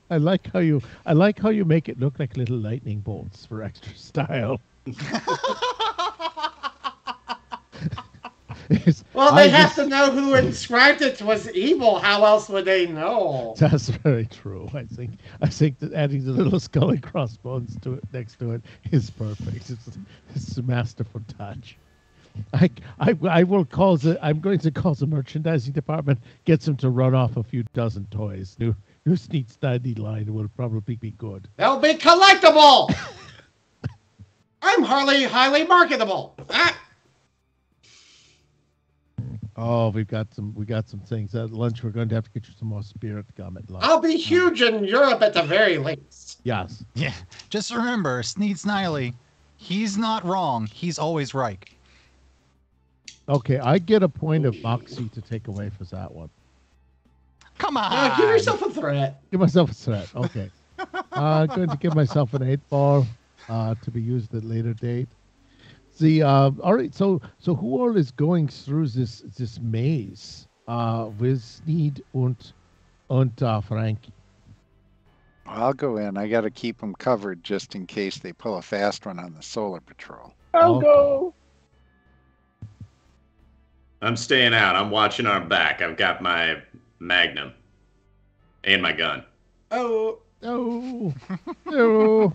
I like how you make it look like little lightning bolts for extra style. Well, they have to know who inscribed it was evil. How else would they know? That's very true. I think that adding the little skull and crossbones to it next to it is perfect. It's a masterful touch. I will call I'm going to call the merchandising department, get them to run off a few dozen toys. New Sneed Snidey line will probably be good. They'll be collectible. I'm highly marketable. Oh, we got some things. At lunch, we're going to have to get you some more spirit gum at lunch. I'll be huge in Europe at the very least. Yes. Yeah. Just remember, Sneed Sniley, he's not wrong. He's always right. Okay, I get a point of moxie to take away for that one. Come on. Now give yourself a threat. Give myself a threat. Okay. I'm going to give myself an 8-ball to be used at a later date. All right. So who all is going through this maze with Sneed and Frankie? I'll go in. I got to keep them covered just in case they pull a fast one on the solar patrol. I'll go. I'm staying out. I'm watching our back. I've got my Magnum and my gun. Oh. Oh. No.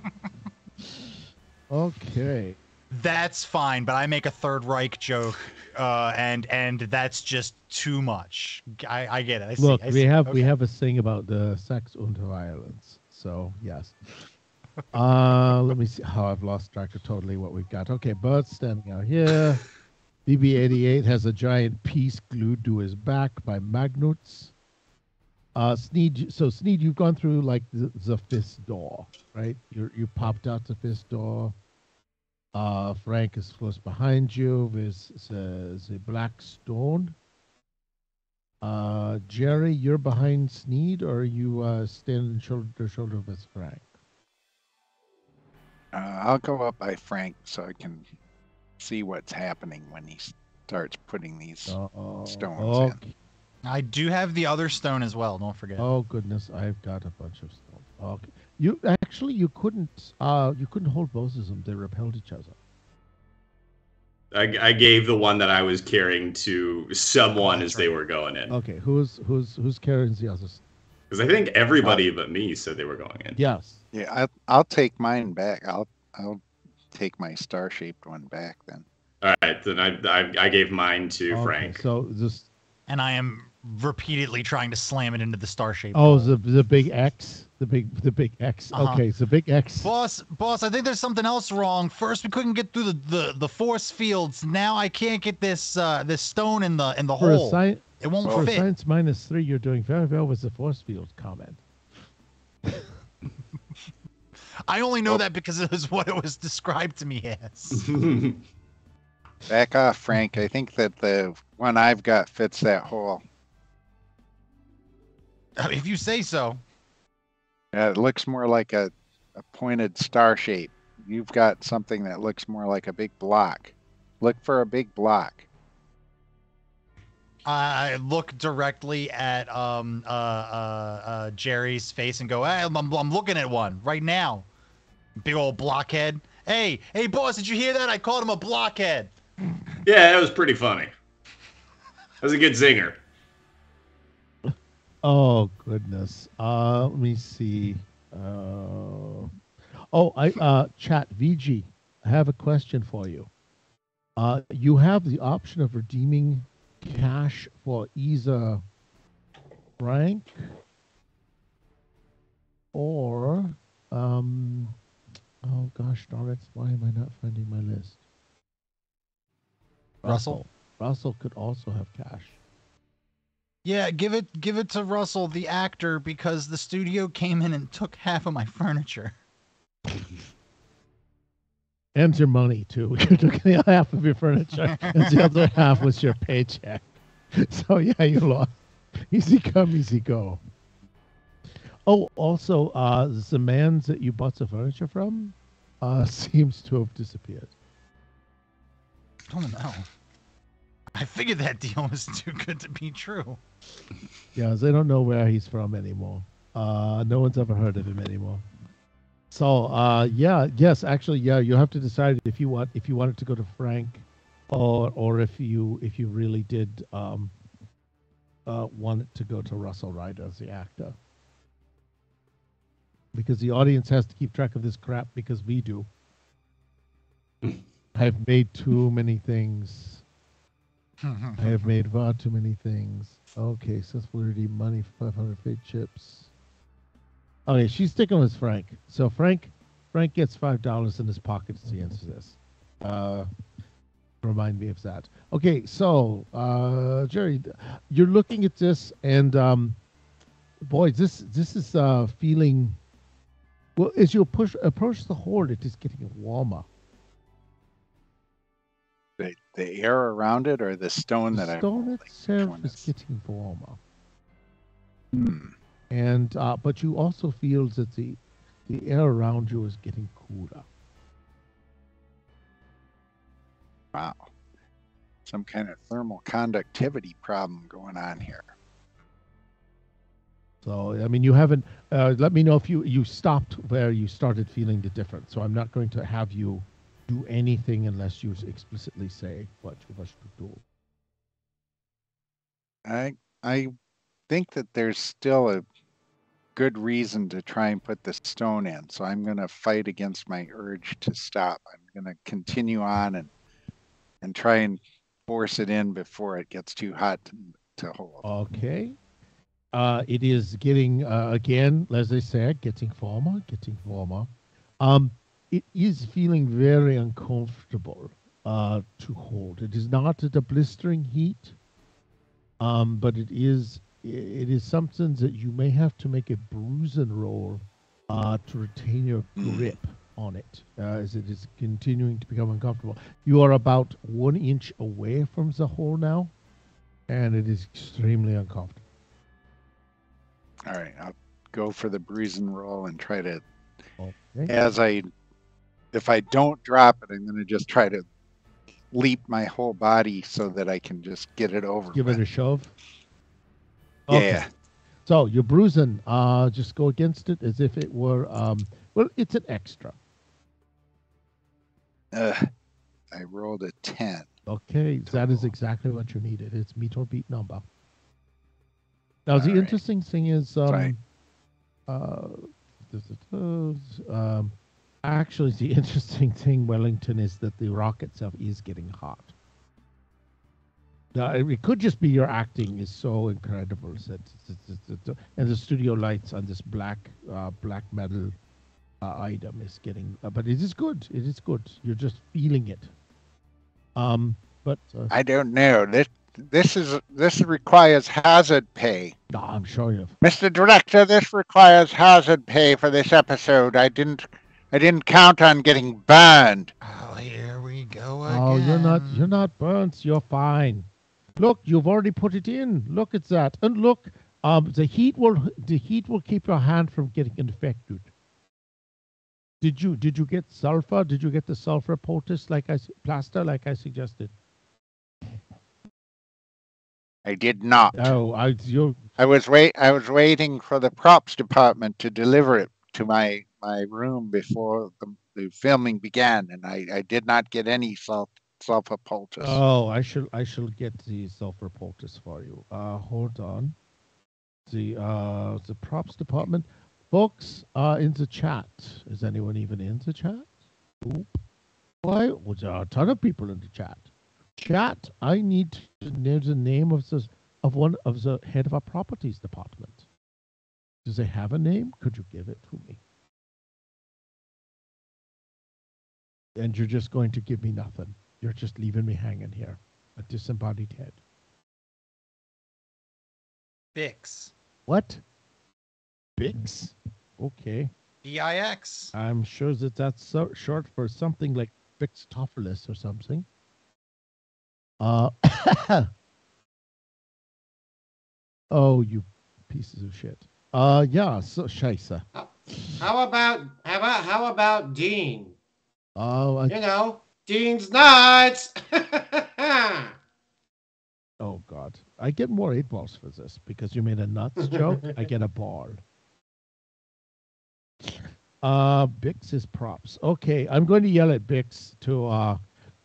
Okay. That's fine, but I make a Third Reich joke, and that's just too much. I get it. Look, we have a thing about the sex and violence. So yes. Let me see. Oh, I've lost track of totally what we've got. Okay, Bert's standing out here. BB-88 has a giant piece glued to his back by magnets. Sneed, you've gone through like the fifth door, right? You popped out the fifth door. Frank is close behind you with the black stone. Jerry, you're behind Sneed, or are you standing shoulder to shoulder with Frank? I'll go up by Frank so I can see what's happening when he starts putting these stones in. I do have the other stone as well. Don't forget. Oh goodness, I've got a bunch of stones. Okay, you couldn't hold both of them. They repelled each other. I gave the one that I was carrying to someone as they were going in. Okay, who's carrying the others? Because I think everybody but me said they were going in. Yes. Yeah, I'll take mine back. I'll take my star-shaped one back then. All right, then I gave mine to Okay, Frank. so And I am repeatedly trying to slam it into the star shape. Oh, the big X. The big X. Uh-huh. Okay, so big X. Boss, I think there's something else wrong. First, we couldn't get through the force fields. Now I can't get this this stone in the For a, hole. It won't for a fit. science -3, you're doing very well with the force field comment. I only know that because it was what it was described to me as. Back off, Frank. I think that the one I've got fits that hole. If you say so. It looks more like a pointed star shape. You've got something that looks more like a big block. Look for a big block. I look directly at Jerry's face and go, hey, I'm looking at one right now. Big old blockhead. Hey, boss, did you hear that? I called him a blockhead. Yeah, that was pretty funny. That was a good zinger. Oh goodness. Let me see. Chat VG. I have a question for you. You have the option of redeeming cash for either Frank or oh gosh darn it, why am I not finding my list? Russell could also have cash. Yeah, give it to Russell, the actor, because the studio came in and took half of my furniture. And your money too. You took the half of your furniture, and the other half was your paycheck. So yeah, you lost. Easy come, easy go. Oh, also, the man that you bought the furniture from seems to have disappeared. Oh no! I figured that deal was too good to be true. Yeah, they don't know where he's from anymore. No one's ever heard of him anymore. So, actually, you have to decide if you wanted to go to Frank, or if you really did want it to go to Russell Ryder as the actor, because the audience has to keep track of this crap because we do. I've made too many things. I have made far too many things. Okay, successful redeem money for 500 fake chips. Okay, she's sticking with Frank. So Frank gets $5 in his pocket as he answers this. Remind me of that. Okay, so Jerry, you're looking at this, and boy, this is feeling. Well, as you approach the horde, it is getting warmer. The air around it, or the stone that The I'm stone holding? itself is getting warmer. Hmm. And but you also feel that the air around you is getting cooler. Wow. Some kind of thermal conductivity problem going on here. So I mean, you haven't. Let me know if you stopped where you started feeling the difference. So I'm not going to have you do anything unless you explicitly say what you wish to do. I think that there's still a good reason to try and put the stone in. So I'm going to fight against my urge to stop. I'm going to continue on and try and force it in before it gets too hot to hold. Okay. It is getting again, as I said, getting warmer. It is feeling very uncomfortable to hold. It is not at a blistering heat, but it is something that you may have to make a bruising roll to retain your grip on it, as it is continuing to become uncomfortable. You are about 1 inch away from the hole now, and it is extremely uncomfortable. All right, I'll go for the bruising roll and try to, Okay. if I don't drop it, I'm going to just try to leap my whole body so that I can just get it over. Give it a shove. Yeah. Okay. So you're bruising. Just go against it as if it were. Well, it's an extra. I rolled a 10. Okay, that is exactly what you needed. It's meet or beat number. Now the All right. interesting thing is, Right. actually, the interesting thing, Wellington, is that the rock itself is getting hot. It could just be your acting is so incredible. And the studio lights on this black metal item is getting, but it is good. It is good. You're just feeling it. But I don't know. This requires hazard pay. no, I'm sure you've. Mr. Director, this requires hazard pay for this episode. I didn't count on getting burned. Oh, here we go again. Oh, you're not burnt. You're fine. Look, you've already put it in. Look at that, and look, the heat will keep your hand from getting infected. Did you get sulfur? Did you get the sulfur poultice plaster like I suggested? I did not. Oh, I was waiting for the props department to deliver it to my room before the filming began, and I did not get any sulfur poultice. Oh, I shall get the sulfur poultice for you. Hold on. The props department, folks, in the chat. Is anyone even in the chat? Oop. Why? Well, there are a ton of people in the chat. Chat, I need to know the name of one of the head of our properties department. Does they have a name? Could you give it to me? And you're just going to give me nothing. You're just leaving me hanging here, a disembodied head. Bix. What? Bix? Okay. BIX. I'm sure that's short for something like Bixtophilus or something. Oh, you pieces of shit. Yeah, so Scheisse. How about Dean? Oh, Dean's nuts. oh God. I get more 8 balls for this because you made a nuts joke. I get a ball. Bix is props. Okay, I'm going to yell at Bix to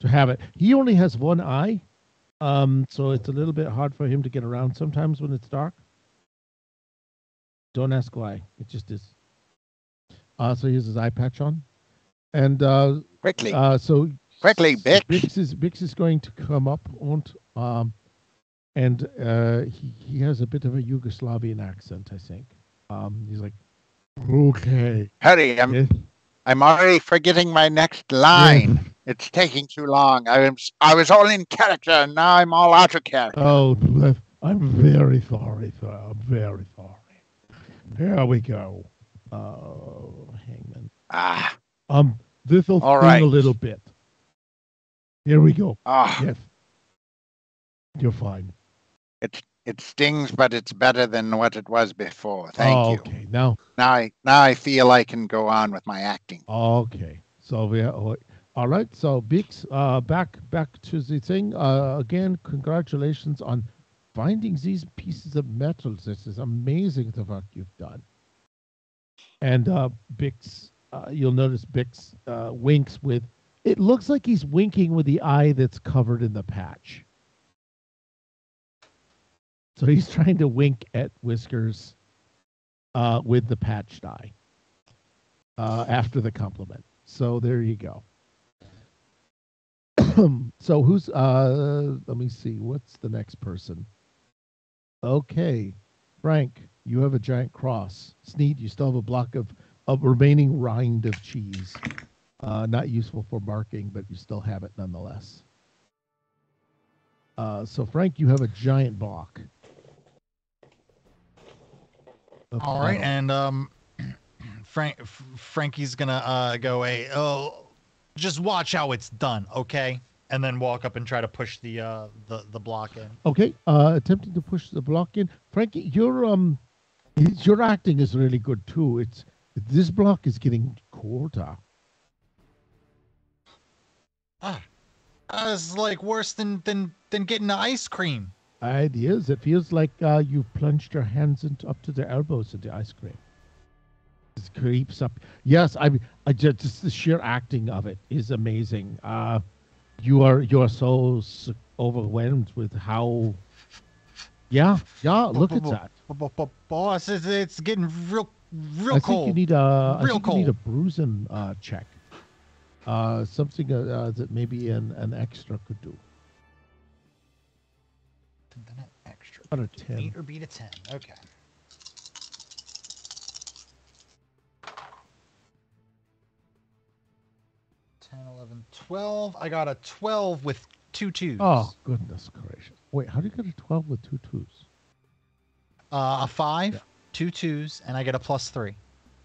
have it. He only has one eye, so it's a little bit hard for him to get around sometimes when it's dark. Don't ask why. It just is. So he has his eye patch on, and Quickly, Bix. Bix. Bix is going to come up and he has a bit of a Yugoslavian accent, I think. He's like, okay. Hurry, I'm already forgetting my next line. Yeah. It's taking too long. I was all in character, and now I'm all out of character. Oh, I'm very sorry, sir. I'm very sorry. Here we go. Oh, Hangman. This'll sting right. a little bit. Here we go. Ah, Yes. You're fine. it stings, but it's better than what it was before. Thank you. Okay, now I feel I can go on with my acting. okay. So all right. So Bix, back to the thing. Again, congratulations on finding these pieces of metal. This is amazing the work you've done. And Bix, you'll notice Bix winks with. It looks like he's winking with the eye that's covered in the patch. So he's trying to wink at Whiskers with the patched eye after the compliment. So there you go. So who's, let me see, what's the next person? Okay, Frank, you have a giant cross. Sneed, you still have a block of remaining rind of cheese. Not useful for marking, but you still have it nonetheless. So Frank, you have a giant block. All right, and Frankie's gonna go just watch how it's done, okay? And then walk up and try to push the block in. Okay, attempting to push the block in. Frankie, your acting is really good too. This block is getting colder. It's like worse than getting the ice cream. It is. It feels like you've plunged your hands up to the elbows into ice cream. It creeps up. Yes, I just the sheer acting of it is amazing. You are so overwhelmed with how. Yeah. Look at that. Boss, it's getting real I cold. think you need a real cold. You need a bruising check. Something that maybe an extra could do. Then an extra. Out of 10. 8 or beat a 10. Okay. Ten, 11, 12. I got a 12 with 2 twos. Oh, goodness gracious. Wait, how do you get a 12 with 2 twos? A 5, Yeah. 2 twos, and I get a +3.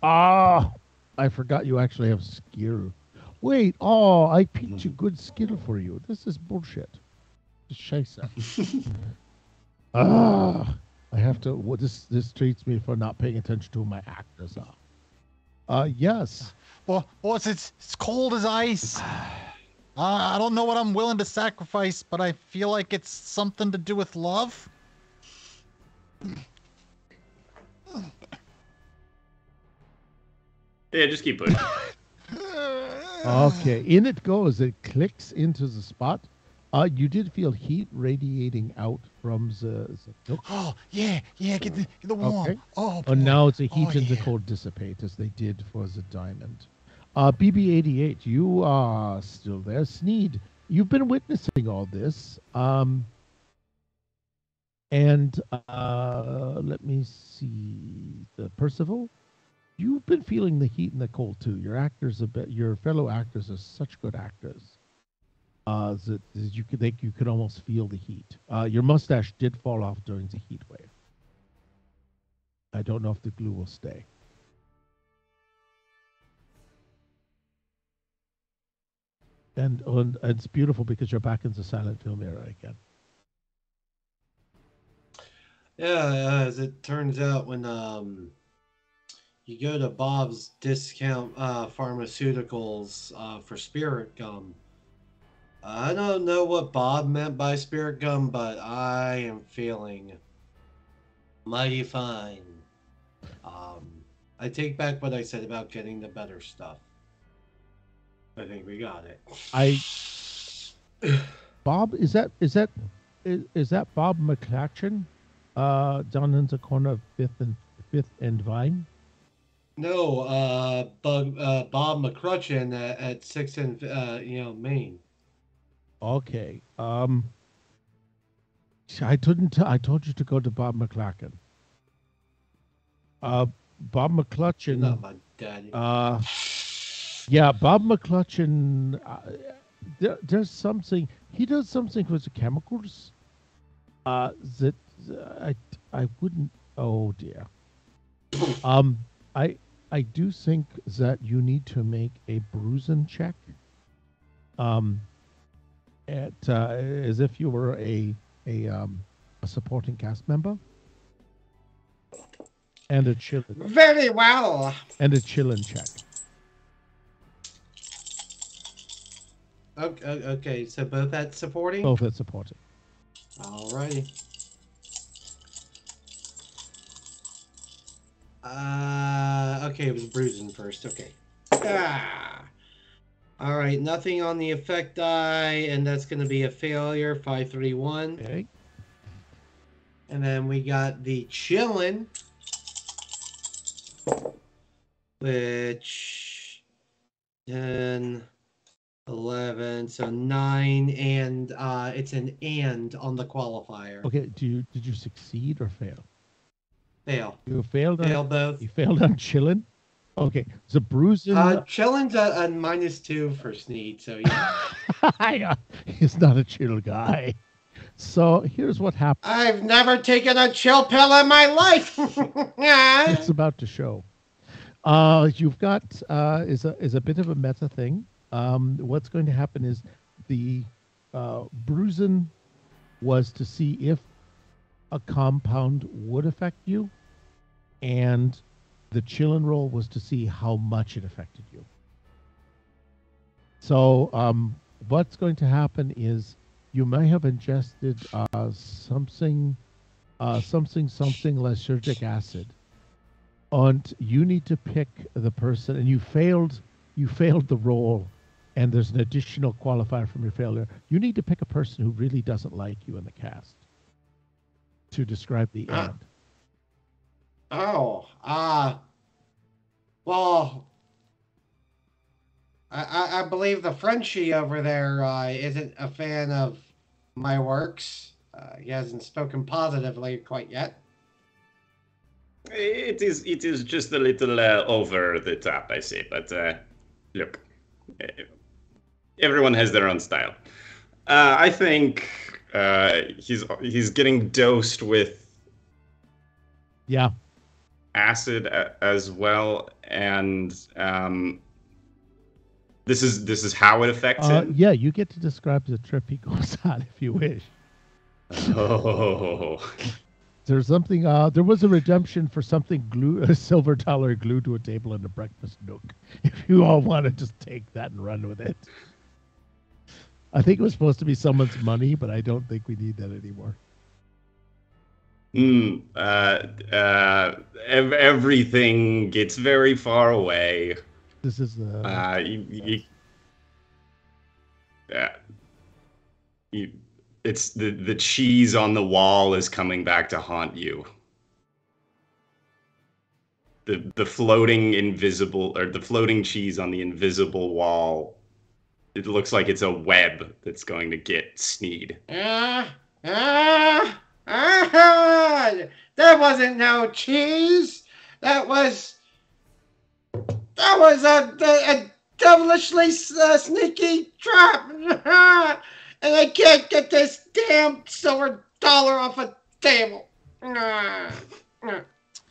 Ah, I forgot you actually have skill. Wait, I picked a good skill for you. This is bullshit. Scheiße. I have to. This treats me for not paying attention to who my actors are. Yes. Well, it's cold as ice. I don't know what I'm willing to sacrifice, but I feel like it's something to do with love. Yeah, just keep pushing. Okay, in it goes. It clicks into the spot. You did feel heat radiating out from the nook. Oh, yeah, get the warm. Okay. Oh, boy. And now the heat Oh, and the yeah. cold dissipate as they did for the diamond. BB-88, you are still there. Sneed, you've been witnessing all this. And let me see. The Percival, you've been feeling the heat and the cold too. Your fellow actors are such good actors. That you could almost feel the heat. Your mustache did fall off during the heat wave. I don't know if the glue will stay. And it's beautiful because you're back in the silent film era again. Yeah, as it turns out, when you go to Bob's Discount Pharmaceuticals for Spirit Gum, I don't know what Bob meant by Spirit Gum, but I am feeling mighty fine. I take back what I said about getting the better stuff. I think we got it. Bob, is that Bob McClatchin, down in the corner of Fifth and Vine? No, Bob McCrutchin at 6th and Maine. Okay. I told you to go to Bob McClacken. Bob McClutchin. Not my daddy. Yeah, Bob McClutchin. There's something he does something with the chemicals. That I wouldn't. Oh dear. I do think that you need to make a bruising check. As if you were a supporting cast member. And a chillin. Very well. And a chillin check. Okay, so both at supporting? Both at supporting. Alrighty. Okay, it was bruising first. Okay. Alright, nothing on the effect die, and that's going to be a failure. 531. Okay. And then we got the chillin', which 10, 11, so 9, and it's an and on the qualifier. Okay, did you succeed or fail? Fail. You failed on Fail both. You failed on chillin'? Okay, the bruising. Chillin's a -2 for Sneed, so yeah. He's not a chill guy. So here's what happened. I've never taken a chill pill in my life. It's about to show. You've got is a bit of a meta thing. What's going to happen is the bruising was to see if a compound would affect you, and the chillin' roll was to see how much it affected you. So what's going to happen is you may have ingested something lysergic acid, and you need to pick the person, and you failed the roll, and there's an additional qualifier from your failure. You need to pick a person who really doesn't like you in the cast to describe the end. Well, I believe the Frenchie over there isn't a fan of my works. He hasn't spoken positively quite yet. It is just a little over the top, I say. But look, uh, everyone has their own style. I think he's getting dosed with Yeah. acid as well, and this is how it affects him. Yeah, you get to describe the trip he goes on if you wish. Oh, There's something. There was a redemption for something a silver dollar glued to a table in a breakfast nook. If you all want to just take that and run with it, I think it was supposed to be someone's money, but I don't think we need that anymore. Everything gets very far away. This is the. It's the cheese on the wall is coming back to haunt you. The floating cheese on the invisible wall. It looks like it's a web that's going to get Sneed. There wasn't no cheese. That was a devilishly sneaky trap. And I can't get this damn silver dollar off a table.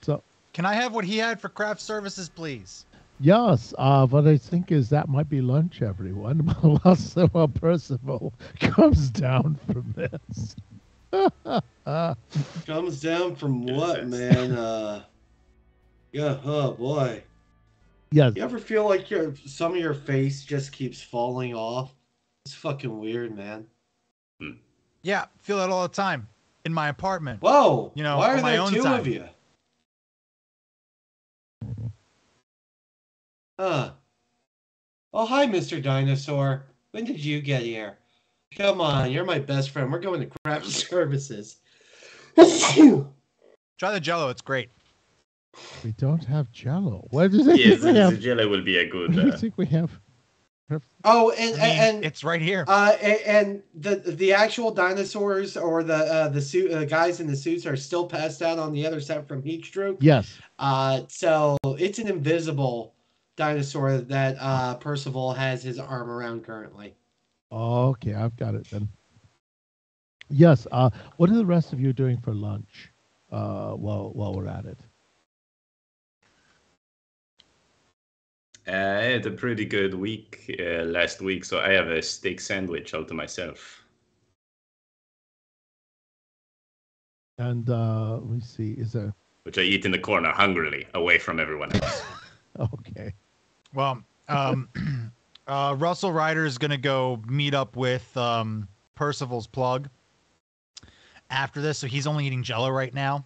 So, Can I have what he had for craft services, please? yes, what I think is that might be lunch, everyone. While Percival comes down from this. Comes down from what, man? Yeah, oh boy. Yes. You ever feel like some of your face just keeps falling off? It's fucking weird, man. Yeah, feel that all the time in my apartment. Whoa! You know, why are on my there own two time. of you? Huh. Oh, hi, Mr. Dinosaur. When did you get here? Come on, you're my best friend. We're going to craft services. Try the Jello; it's great. We don't have Jello. What does it Yes, think we the have? jello will be a good. What do you think we have? Oh, I mean, and it's right here. and the actual dinosaurs or the suit guys in the suits are still passed out on the other side from heat stroke. Yes. So it's an invisible dinosaur that Percival has his arm around currently. Okay, I've got it then. Yes. What are the rest of you doing for lunch? While we're at it. I had a pretty good week last week, so I have a steak sandwich all to myself. And let me see. Is there? Which I eat in the corner hungrily, away from everyone else. Okay. Well, Russell Ryder is going to go meet up with Percival's plug after this, so he's only eating Jello right now.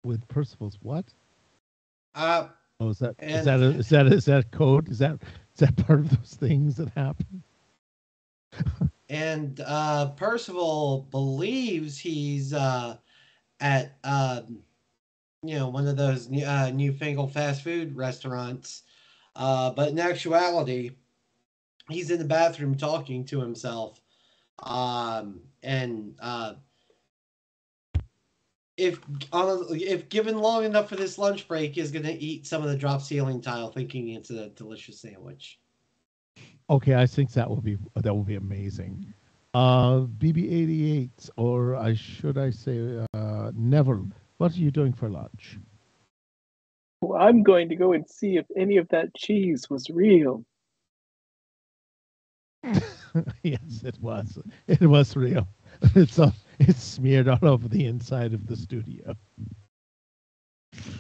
With Percival's what? Oh, is that code? Is that part of those things that happen? And Percival believes he's at one of those newfangled fast food restaurants, but in actuality, he's in the bathroom talking to himself, if given long enough for this lunch break, is going to eat some of the drop ceiling tile, thinking it's a delicious sandwich. Okay, I think that will be amazing. BB-88, or should I say Neville, what are you doing for lunch? Well, I'm going to go and see if any of that cheese was real. Yes, it was. It was real. It's smeared all over the inside of the studio.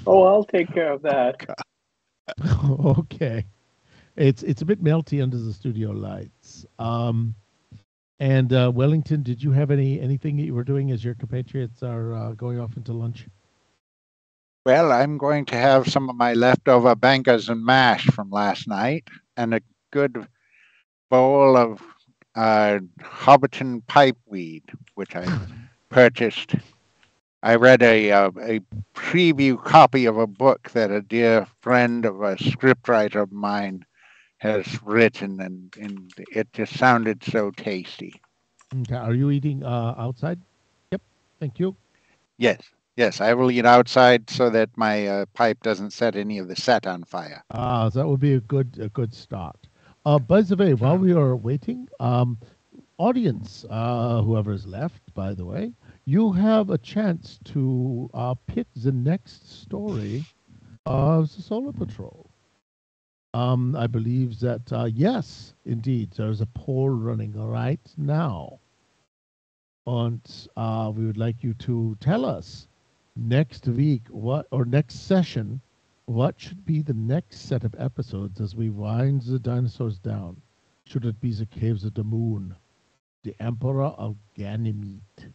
Oh, I'll take care of that. Okay. It's a bit melty under the studio lights. And Wellington, did you have anything that you were doing as your compatriots are going off into lunch? Well, I'm going to have some of my leftover bankers and mash from last night and a good bowl of Hobbiton pipeweed, which I purchased. I read a preview copy of a book that a dear friend of a scriptwriter of mine has written, and it just sounded so tasty. Okay. Are you eating outside? Yep. Thank you. Yes, yes, I will eat outside so that my pipe doesn't set any of the set on fire. So that would be a good start. By the way, while we are waiting, audience, whoever is left, by the way, you have a chance to pick the next story of the Solar Patrol. I believe that yes, indeed, there's a poll running right now, and we would like you to tell us next week what or next session what should be the next set of episodes as we wind the dinosaurs down. Should it be the caves of the moon, the Emperor of Ganymede,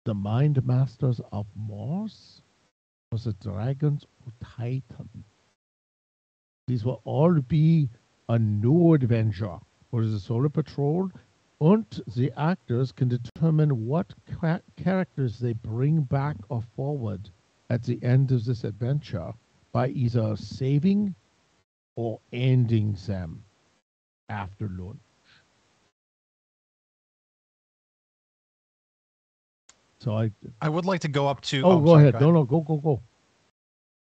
the Mind Masters of Mars, or the Dragons of Titan? These will all be a new adventure for the Solar Patrol, and the actors can determine what characters they bring back or forward at the end of this adventure by either saving or ending them after lunch. So I would like to go up to. go sorry, ahead. No, go.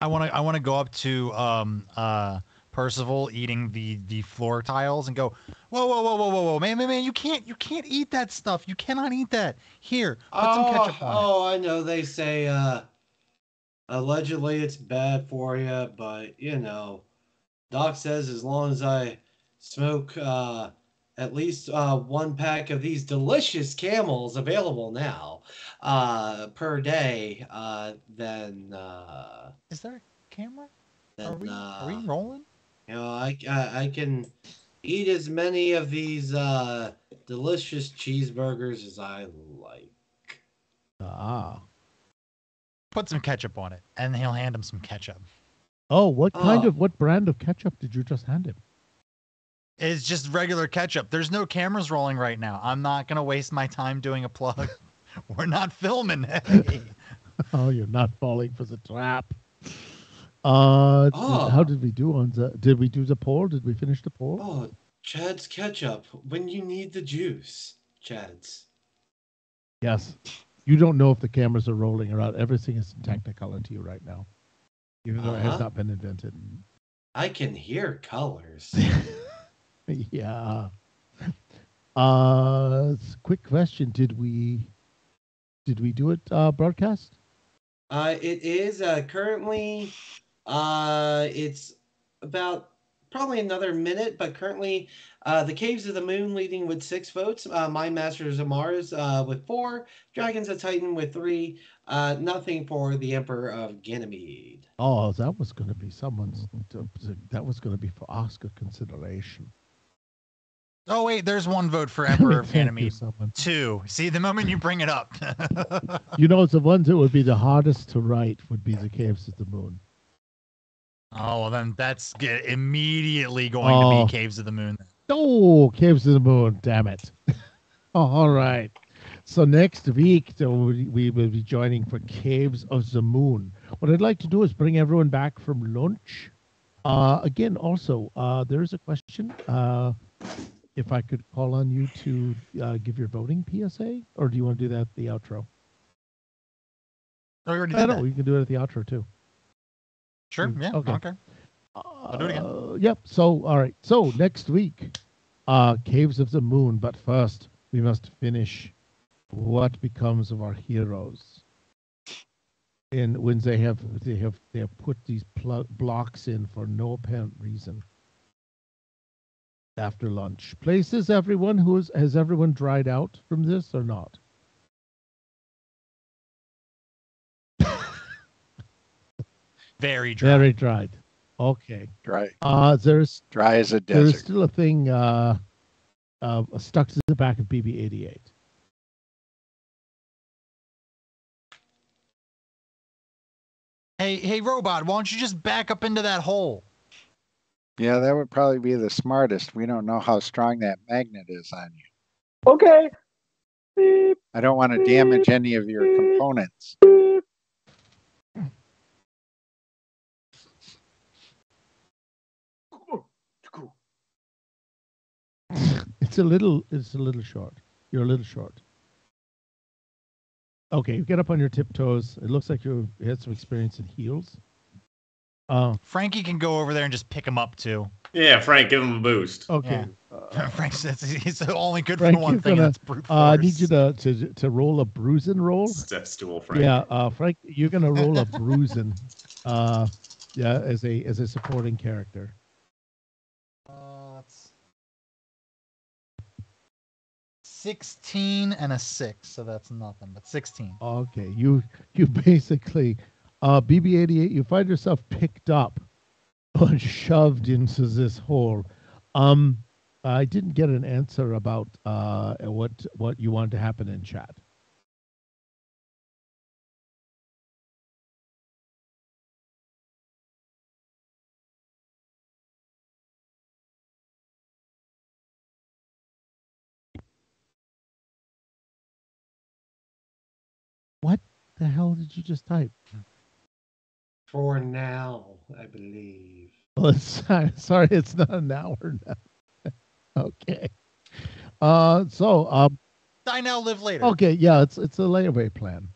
I want to go up to Percival eating the floor tiles and go, whoa, man, you can't eat that stuff. You cannot eat that. Here, put some ketchup on it. Oh, I know. They say allegedly it's bad for you, but Doc says as long as I smoke at least one pack of these delicious camels available now per day, then Is there a camera? then Are we rolling? I can eat as many of these delicious cheeseburgers as I like. Ah. Put some ketchup on it, and he'll hand him some ketchup. Oh, what brand of ketchup did you just hand him? It's just regular ketchup. There's no cameras rolling right now. I'm not gonna waste my time doing a plug. We're not filming. Hey. Oh, you're not falling for the trap. Oh. How did we do on the? Did we do the poll? Did we finish the poll? Oh, Chad's ketchup when you need the juice. Chad's. Yes. You don't know if the cameras are rolling or not. Everything is in technicolor to you right now, even though it has not been invented. I can hear colors. Yeah. Quick question: Did we do it broadcast? It is currently. It's about probably another minute, but currently, the Caves of the Moon leading with 6 votes. My Masters of Mars with 4. Dragons of Titan with 3. Nothing for the Emperor of Ganymede. Oh, that was going to be someone's. That was going to be for Oscar consideration. Oh wait, there's one vote for Emperor of Thank you, Ganymede. someone. 2. See, the moment you bring it up. It's the ones that would be the hardest to write would be the Caves of the Moon. Oh, well then that's immediately going to be Caves of the Moon. Oh, Caves of the Moon, damn it. All right. So next week, we will be joining for Caves of the Moon. What I'd like to do is bring everyone back from lunch. Again, also, there is a question. If I could call on you to give your voting PSA, or do you want to do that at the outro? Oh, we already did that. We can do it at the outro too. Sure. Yeah. Okay. I'll do it again. Yep. So, all right. So next week, Caves of the Moon. But first, we must finish what becomes of our heroes. And when they have put these blocks in for no apparent reason. After lunch, places everyone has everyone dried out from this or not? Very dry. Very dried. Okay. Dry. There's Dry as a there's desert. still a thing stuck to the back of BB-88. Hey, robot, why don't you just back up into that hole? Yeah, that would probably be the smartest. We don't know how strong that magnet is on you. Okay. Beep. I don't want to damage any of your components. It's a little short. You're a little short. Okay, you get up on your tiptoes. It looks like you had some experience in heels. Frankie can go over there and just pick him up too. Yeah, Frank, give him a boost. Okay. Frank's he's only good Frank, for one you're thing. gonna, And that's brute force. I need you to roll a bruising roll. That's dual, Frank. Yeah, Frank, you're gonna roll a bruising. Yeah, as a supporting character. That's 16 and a 6, so that's nothing. But 16. Okay, you basically, BB-88, you find yourself picked up and shoved into this hole. I didn't get an answer about what you wanted to happen in chat. What the hell did you just type? For now, I believe. Well, sorry, it's not an hour now. Okay. Die now, live later. Okay, yeah, it's a layaway plan.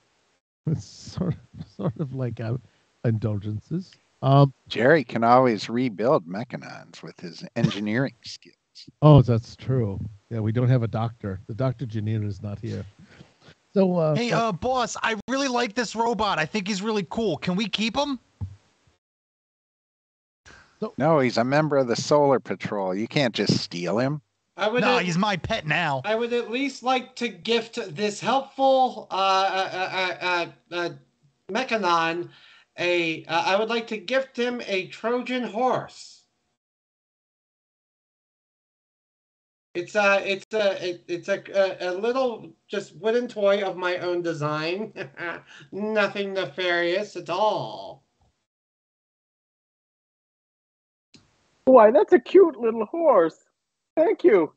It's sort of like indulgences. Jerry can always rebuild mechanons with his engineering skills. Oh, that's true. Yeah, we don't have a doctor. The Dr. Janir is not here. So, Hey, boss, I really like this robot. I think he's really cool. Can we keep him? No, he's a member of the Solar Patrol. You can't just steal him. No, he's my pet now. I would at least like to gift this helpful Mechanon I would like to gift him a Trojan horse. It's a little just wooden toy of my own design. Nothing nefarious at all. Why, that's a cute little horse. Thank you.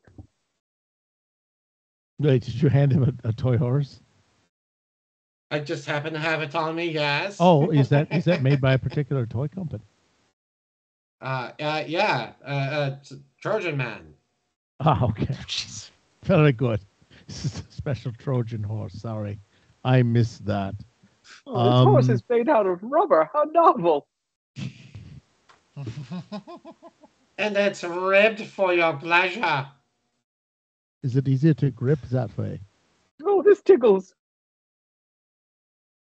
wait, did you hand him a toy horse? I just happen to have it on me, yes. Oh, is that made by a particular toy company? Trojan Man. Ah, okay. Jeez. Very good. This is a special Trojan horse. Sorry, I missed that. Oh, this horse is made out of rubber. How novel. And it's ribbed for your pleasure. Is it easier to grip that way? Oh, this tickles.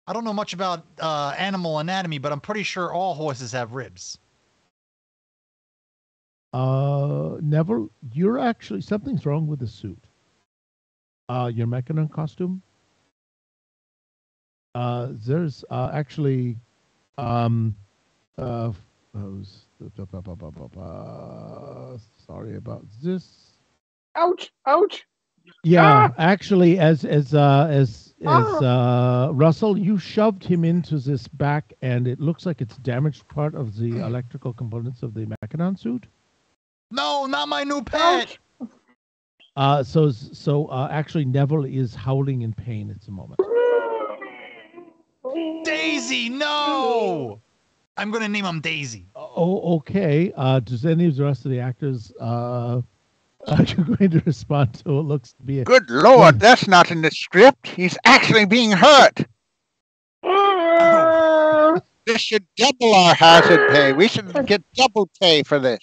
I don't know much about animal anatomy, but I'm pretty sure all horses have ribs. Neville, you're actually something's wrong with the suit. Your Mechanon costume. There's actually sorry about this. Ouch! Ouch! Yeah, actually, as Russell, you shoved him into this back, and it looks like it's damaged part of the electrical components of the Mechanon suit. No, not my new pet. Actually, Neville is howling in pain at the moment. Daisy, no! I'm going to name him Daisy. Oh, okay. Does any of the rest of the actors are you going to respond to what looks to be a... Good Lord, that's not in the script. He's actually being hurt. This should double our hazard pay. We should get double pay for this.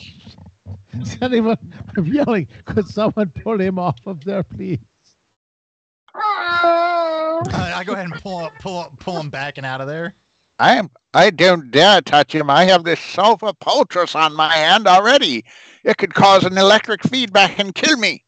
I'm yelling. Could someone pull him off of there, please? I go ahead and pull him back and out of there. I don't dare touch him. I have this sulfur poultice on my hand already. It could cause an electric feedback and kill me.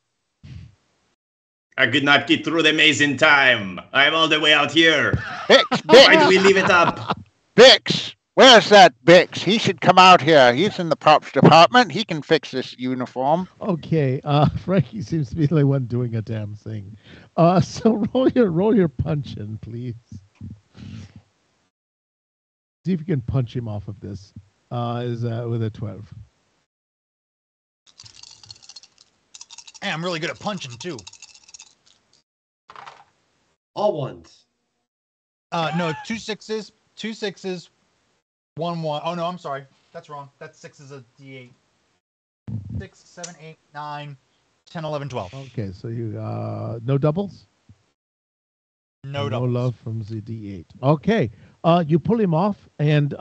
I could not get through the maze in time. I'm all the way out here. Bix, Why do we Bix, leave it up? Bix. Where's that Bix? He should come out here. He's in the props department. He can fix this uniform. Okay. Frankie seems to be the only one doing a damn thing. So roll your punch in, please. See if you can punch him off of this. Is with a 12. Hey, I'm really good at punching too. All ones. No, 2 6s, 2 6s, 1 1. Oh no, I'm sorry. That's wrong. That's 6 is a D8. 6, 7, 8, 9, 10, 11, 12. Okay, so you no doubles? No No doubles. love from the D8. Okay. You pull him off, and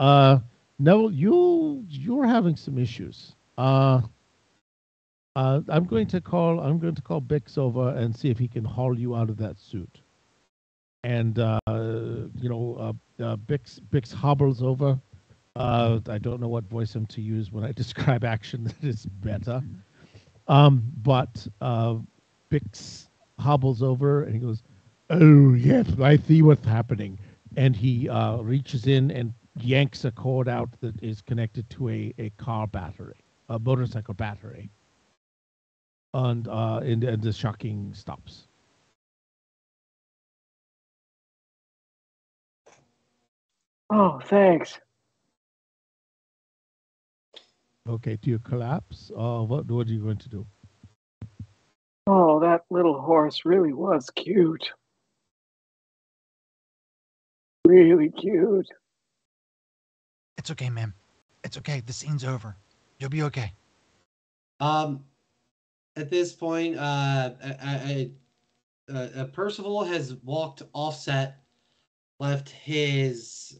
Neville, you're having some issues. I'm going to call Bix over and see if he can haul you out of that suit. And Bix hobbles over. I don't know what voice I'm to use when I describe action that is better. But Bix hobbles over and he goes, "Oh yes, I see what's happening." And he reaches in and yanks a cord out that is connected to a car battery, a motorcycle battery. And the shocking stops. Oh, thanks. Okay, do you collapse? What are you going to do? Oh, that little horse really was cute. Really cute. It's okay, ma'am. It's okay. The scene's over. You'll be okay. At this point, Percival has walked offset, left his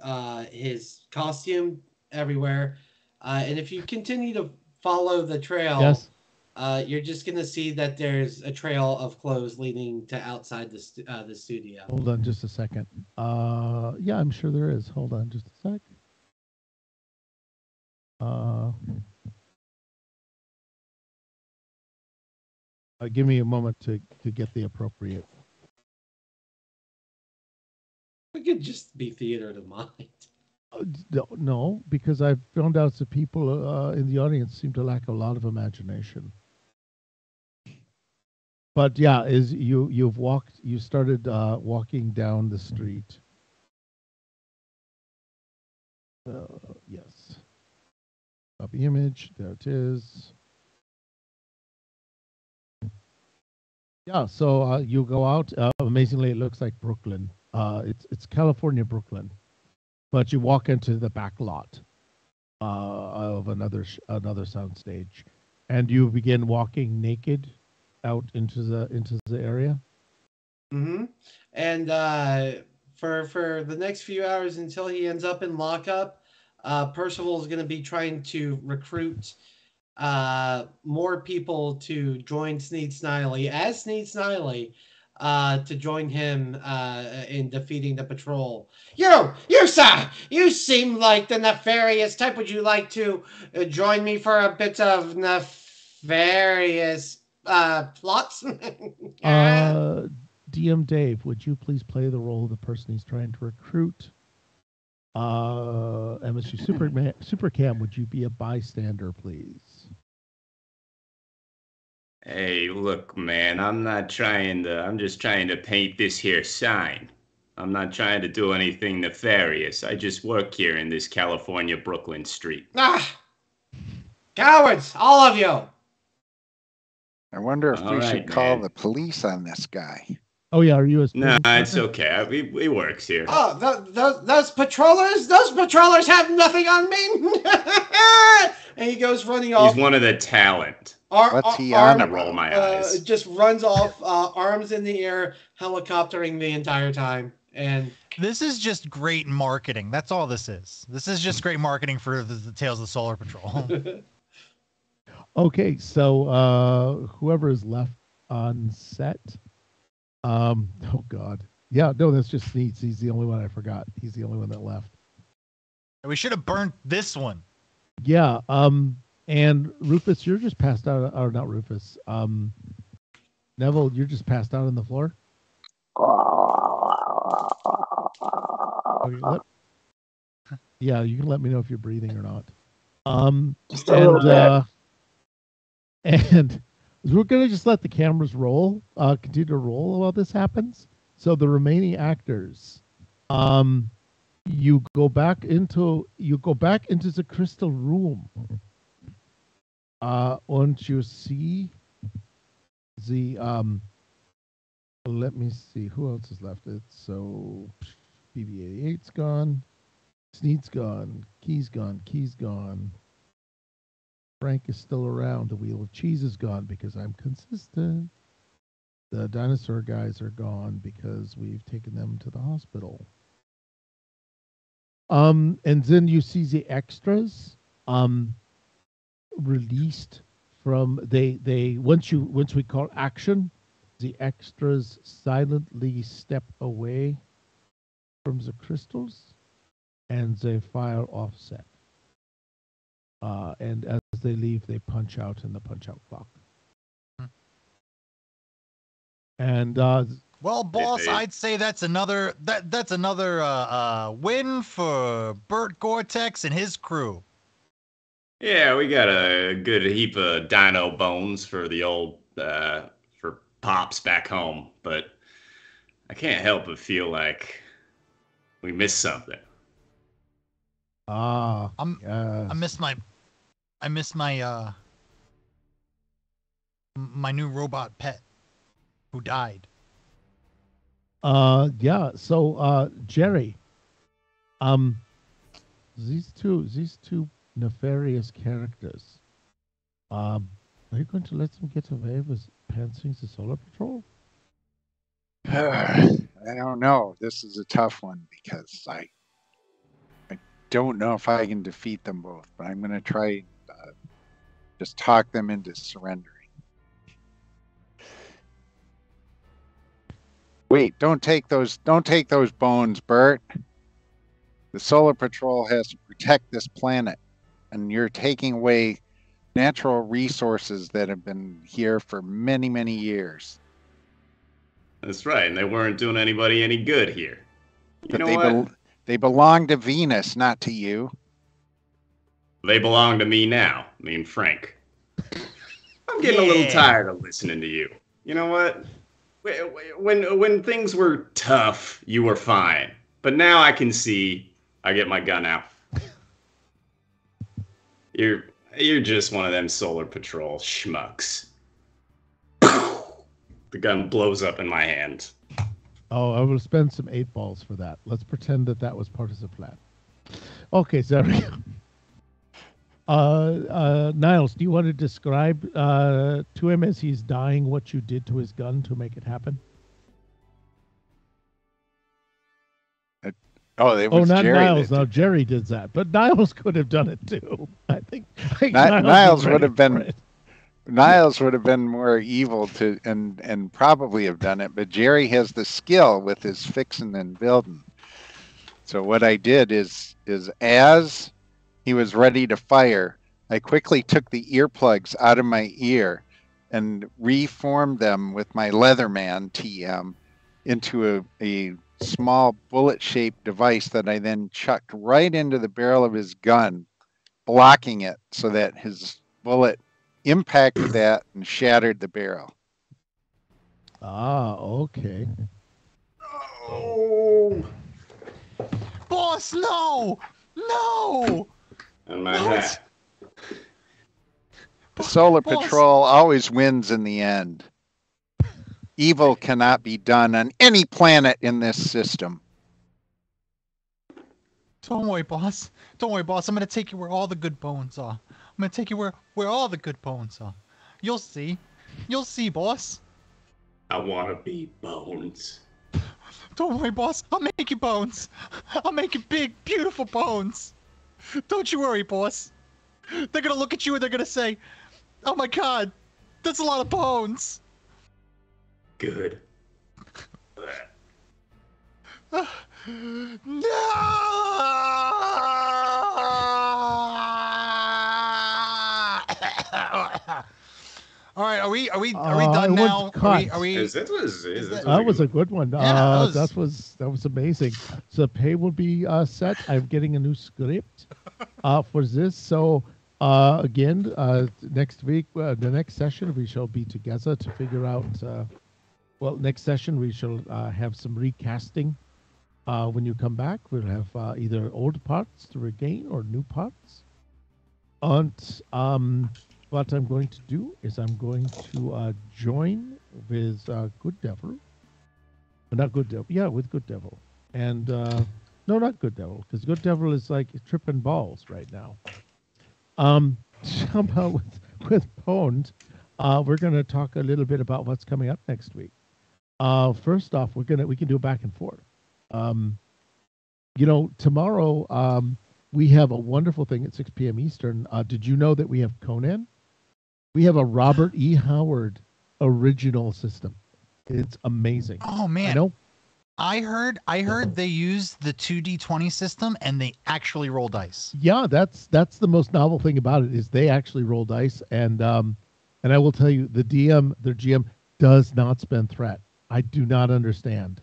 costume everywhere, and if you continue to follow the trail, Yes. You're just gonna see that there's a trail of clothes leading to outside the studio. Hold on just a second. Yeah, I'm sure there is. Hold on just a sec. Give me a moment to get the appropriate. It could just be theater of the mind. No, because I've found out that people in the audience seem to lack a lot of imagination. But yeah, you started walking down the street. Yes. Copy image. There it is. Yeah. So you go out. Amazingly, it looks like Brooklyn. It's California, Brooklyn. But you walk into the back lot of another soundstage, and you begin walking naked out into the area. Mm-hmm. And for the next few hours until he ends up in lockup, Percival is going to be trying to recruit more people to join Sneed Sniley as Sneed Sniley to join him in defeating the patrol. You, sir, you seem like the nefarious type. Would you like to join me for a bit of nefarious plots? DM Dave, would you please play the role of the person he's trying to recruit? MSU Supercam, would you be a bystander, please? Hey, look, man, I'm just trying to paint this here sign. I'm not trying to do anything nefarious. I just work here in this California Brooklyn street. Cowards, all of you! I wonder if All we right, should call man. the police on this guy. Oh yeah, are you a No, business it's partner? okay. We works here. Oh, those patrollers! Those patrollers have nothing on me! And he goes running off. He's one of the talent. What's he on I about? roll my eyes. Just runs off, arms in the air, helicoptering the entire time. And This is just great marketing. That's all this is. This is just great marketing for the Tales of the Solar Patrol. Okay, so whoever is left on set. Oh God. Yeah, no, that's just Sneeds. He's the only one I forgot. He's the only one that left. We should have burnt this one. Yeah. And Rufus, you're just passed out. Or not Rufus. Neville, you're just passed out on the floor. Okay, yeah, you can let me know if you're breathing or not. Just a little bit. And we're gonna just let the cameras roll, continue to roll while this happens. So the remaining actors, you go back into the crystal room. And you see the let me see who else is left. It's so BB-88's gone, Sneed's gone, Key's gone. Frank is still around. The wheel of cheese is gone because I'm consistent. The dinosaur guys are gone because we've taken them to the hospital. And then you see the extras released from they once we call action, the extras silently step away from the crystals and they fire offset. And as they leave, they punch out in the punch out clock. And well, boss, I'd say that's another win for Bert Gore-Tex and his crew. Yeah, we got a good heap of dino bones for the old for Pops back home, but I can't help but feel like we missed something. yes. I miss my my new robot pet who died. Yeah. So Jerry, these two nefarious characters. Are you going to let them get away with pantsing the Solar Patrol? I don't know. This is a tough one because I don't know if I can defeat them both, but I'm going to try just talk them into surrendering. Wait, don't take those bones, Bert. The Solar Patrol has to protect this planet, and you're taking away natural resources that have been here for many, many years. That's right, and they weren't doing anybody any good here. You But know what? They belong to Venus, not to you. They belong to me now. I mean, Frank. I'm getting a little tired of listening to you. You know what? When things were tough, you were fine. But now I can see. I get my gun out. You're just one of them Solar Patrol schmucks. The gun blows up in my hand. Oh, I will spend some 8 balls for that. Let's pretend that was part of the plan. Okay, so Niles, do you want to describe to him as he's dying what you did to his gun to make it happen? Not Jerry Niles. Now Jerry did that, but Niles could have done it too. I think Niles would have been. Niles would have been more evil to and probably have done it, but Jerry has the skill with his fixing and building. So what I did is as he was ready to fire, I quickly took the earplugs out of my ear and reformed them with my Leatherman TM into a small bullet-shaped device that I then chucked right into the barrel of his gun, blocking it so that his bullet impacted that and shattered the barrel. Ah, okay. Oh, boss, no! And my hat. The Solar Patrol always wins in the end. Evil cannot be done on any planet in this system. Don't worry, boss. I'm going to take you where all the good bones are. I'm going to take you where all the good bones are. You'll see, boss. I want to be bones. Don't worry, boss. I'll make you bones. I'll make you big, beautiful bones. Don't you worry, boss. They're going to look at you and they're going to say, oh my God, that's a lot of bones. Good. All right, are we done now? Are we? That was a good one. That was amazing. So the pay will be set. I'm getting a new script for this. So again, next week, the next session, we shall be together to figure out. Next session we shall have some recasting. When you come back, we'll have either old parts to regain or new parts. And what I'm going to do is I'm going to join with Good Devil. Not Good Devil. Yeah, with Good Devil. And no, not Good Devil, because Good Devil is like tripping balls right now. jump out with Pwned, we're going to talk a little bit about what's coming up next week. First off, we can do a back and forth. Tomorrow we have a wonderful thing at 6 p.m. Eastern. Did you know that we have Conan? We have a Robert E. Howard original system. It's amazing. Oh man, I know. I heard they use the 2D20 system and they actually roll dice. Yeah, that's the most novel thing about it is they actually roll dice, and I will tell you, their GM does not spend threat. I do not understand.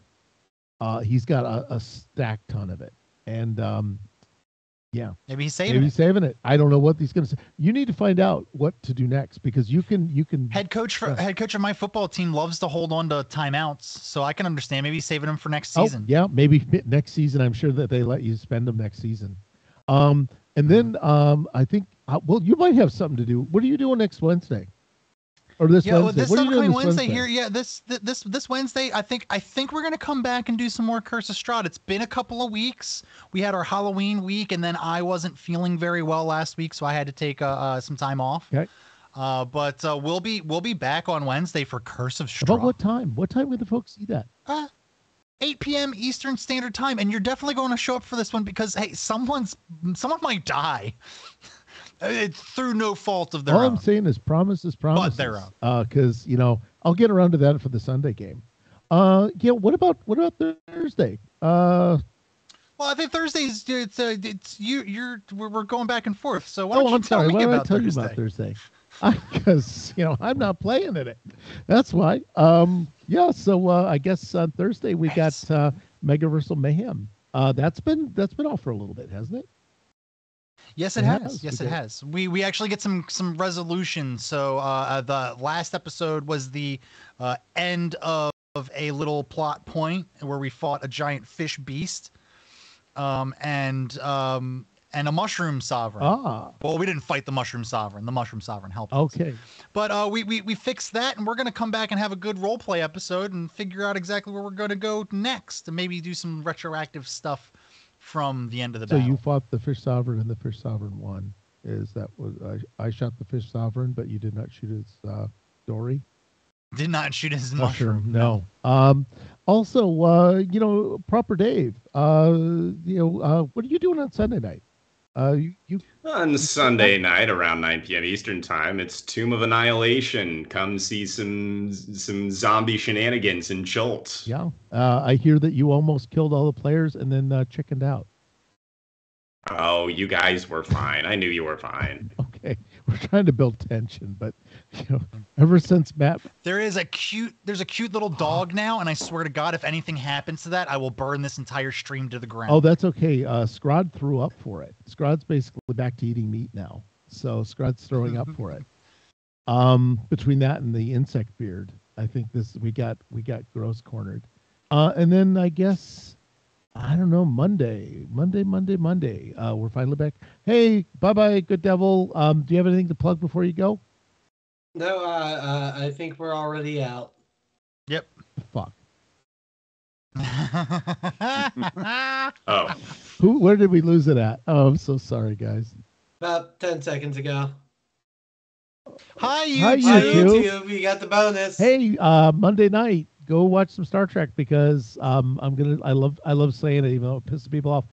He's got a stack ton of it, and yeah, maybe he's saving it. I don't know what he's going to say. You need to find out what to do next, because you can. Head coach of my football team loves to hold on to timeouts, so I can understand. Maybe he's saving them for next season. Yeah, maybe next season. I'm sure that they let you spend them next season. And then I think you might have something to do. What are you doing next Wednesday? Or this Wednesday? Well, this what upcoming Wednesday here. Yeah, this Wednesday. I think we're gonna come back and do some more Curse of Strahd. It's been a couple of weeks. We had our Halloween week, and then I wasn't feeling very well last week, so I had to take some time off. Okay. But we'll be back on Wednesday for Curse of Strahd. About what time? What time will the folks see that? 8 p.m. Eastern Standard Time, and you're definitely going to show up for this one because hey, someone might die. It's through no fault of their own. All I'm saying is promises. But their own. Because I'll get around to that for the Sunday game. What about Thursday? Well, I think Thursday's we're going back and forth. So why don't you tell me about Thursday? You about Thursday? Because I'm not playing in it. That's why. So I guess on Thursday we got Megaversal Mayhem. That's been off for a little bit, hasn't it? Yes, it has. Yes, it has. We actually get some resolution. So the last episode was the end of a little plot point where we fought a giant fish beast, and a mushroom sovereign. Well, we didn't fight the mushroom sovereign. The mushroom sovereign helped us. Okay. But we fixed that, and we're going to come back and have a good role play episode and figure out exactly where we're going to go next, and maybe do some retroactive stuff from the end of the battle. So you fought the fish sovereign, and the fish sovereign won. I shot the fish sovereign, but you did not shoot his dory? Did not shoot his mushroom. No. Also, Proper Dave. What are you doing on Sunday night? On Sunday night around 9 p.m. Eastern Time, it's Tomb of Annihilation. Come see some zombie shenanigans in Jolt. Yeah. I hear that you almost killed all the players and then chickened out. Oh, you guys were fine. I knew you were fine. Okay. We're trying to build tension, but ever since Matt, there's a cute little dog now, and I swear to God, if anything happens to that, I will burn this entire stream to the ground. Oh, that's okay. Scrod threw up for it. Scrod's basically back to eating meat now, so Scrod's throwing up for it. Between that and the insect beard, I think we got gross cornered. And then I guess I don't know, Monday. We're finally back. Hey, bye, Good Devil. Do you have anything to plug before you go? No, I think we're already out. Yep. Fuck. Oh. Where did we lose it at? Oh, I'm so sorry, guys. About 10 seconds ago. Hi, YouTube. You got the bonus. Hey, Monday night, go watch some Star Trek because I love saying it, even though it pisses people off.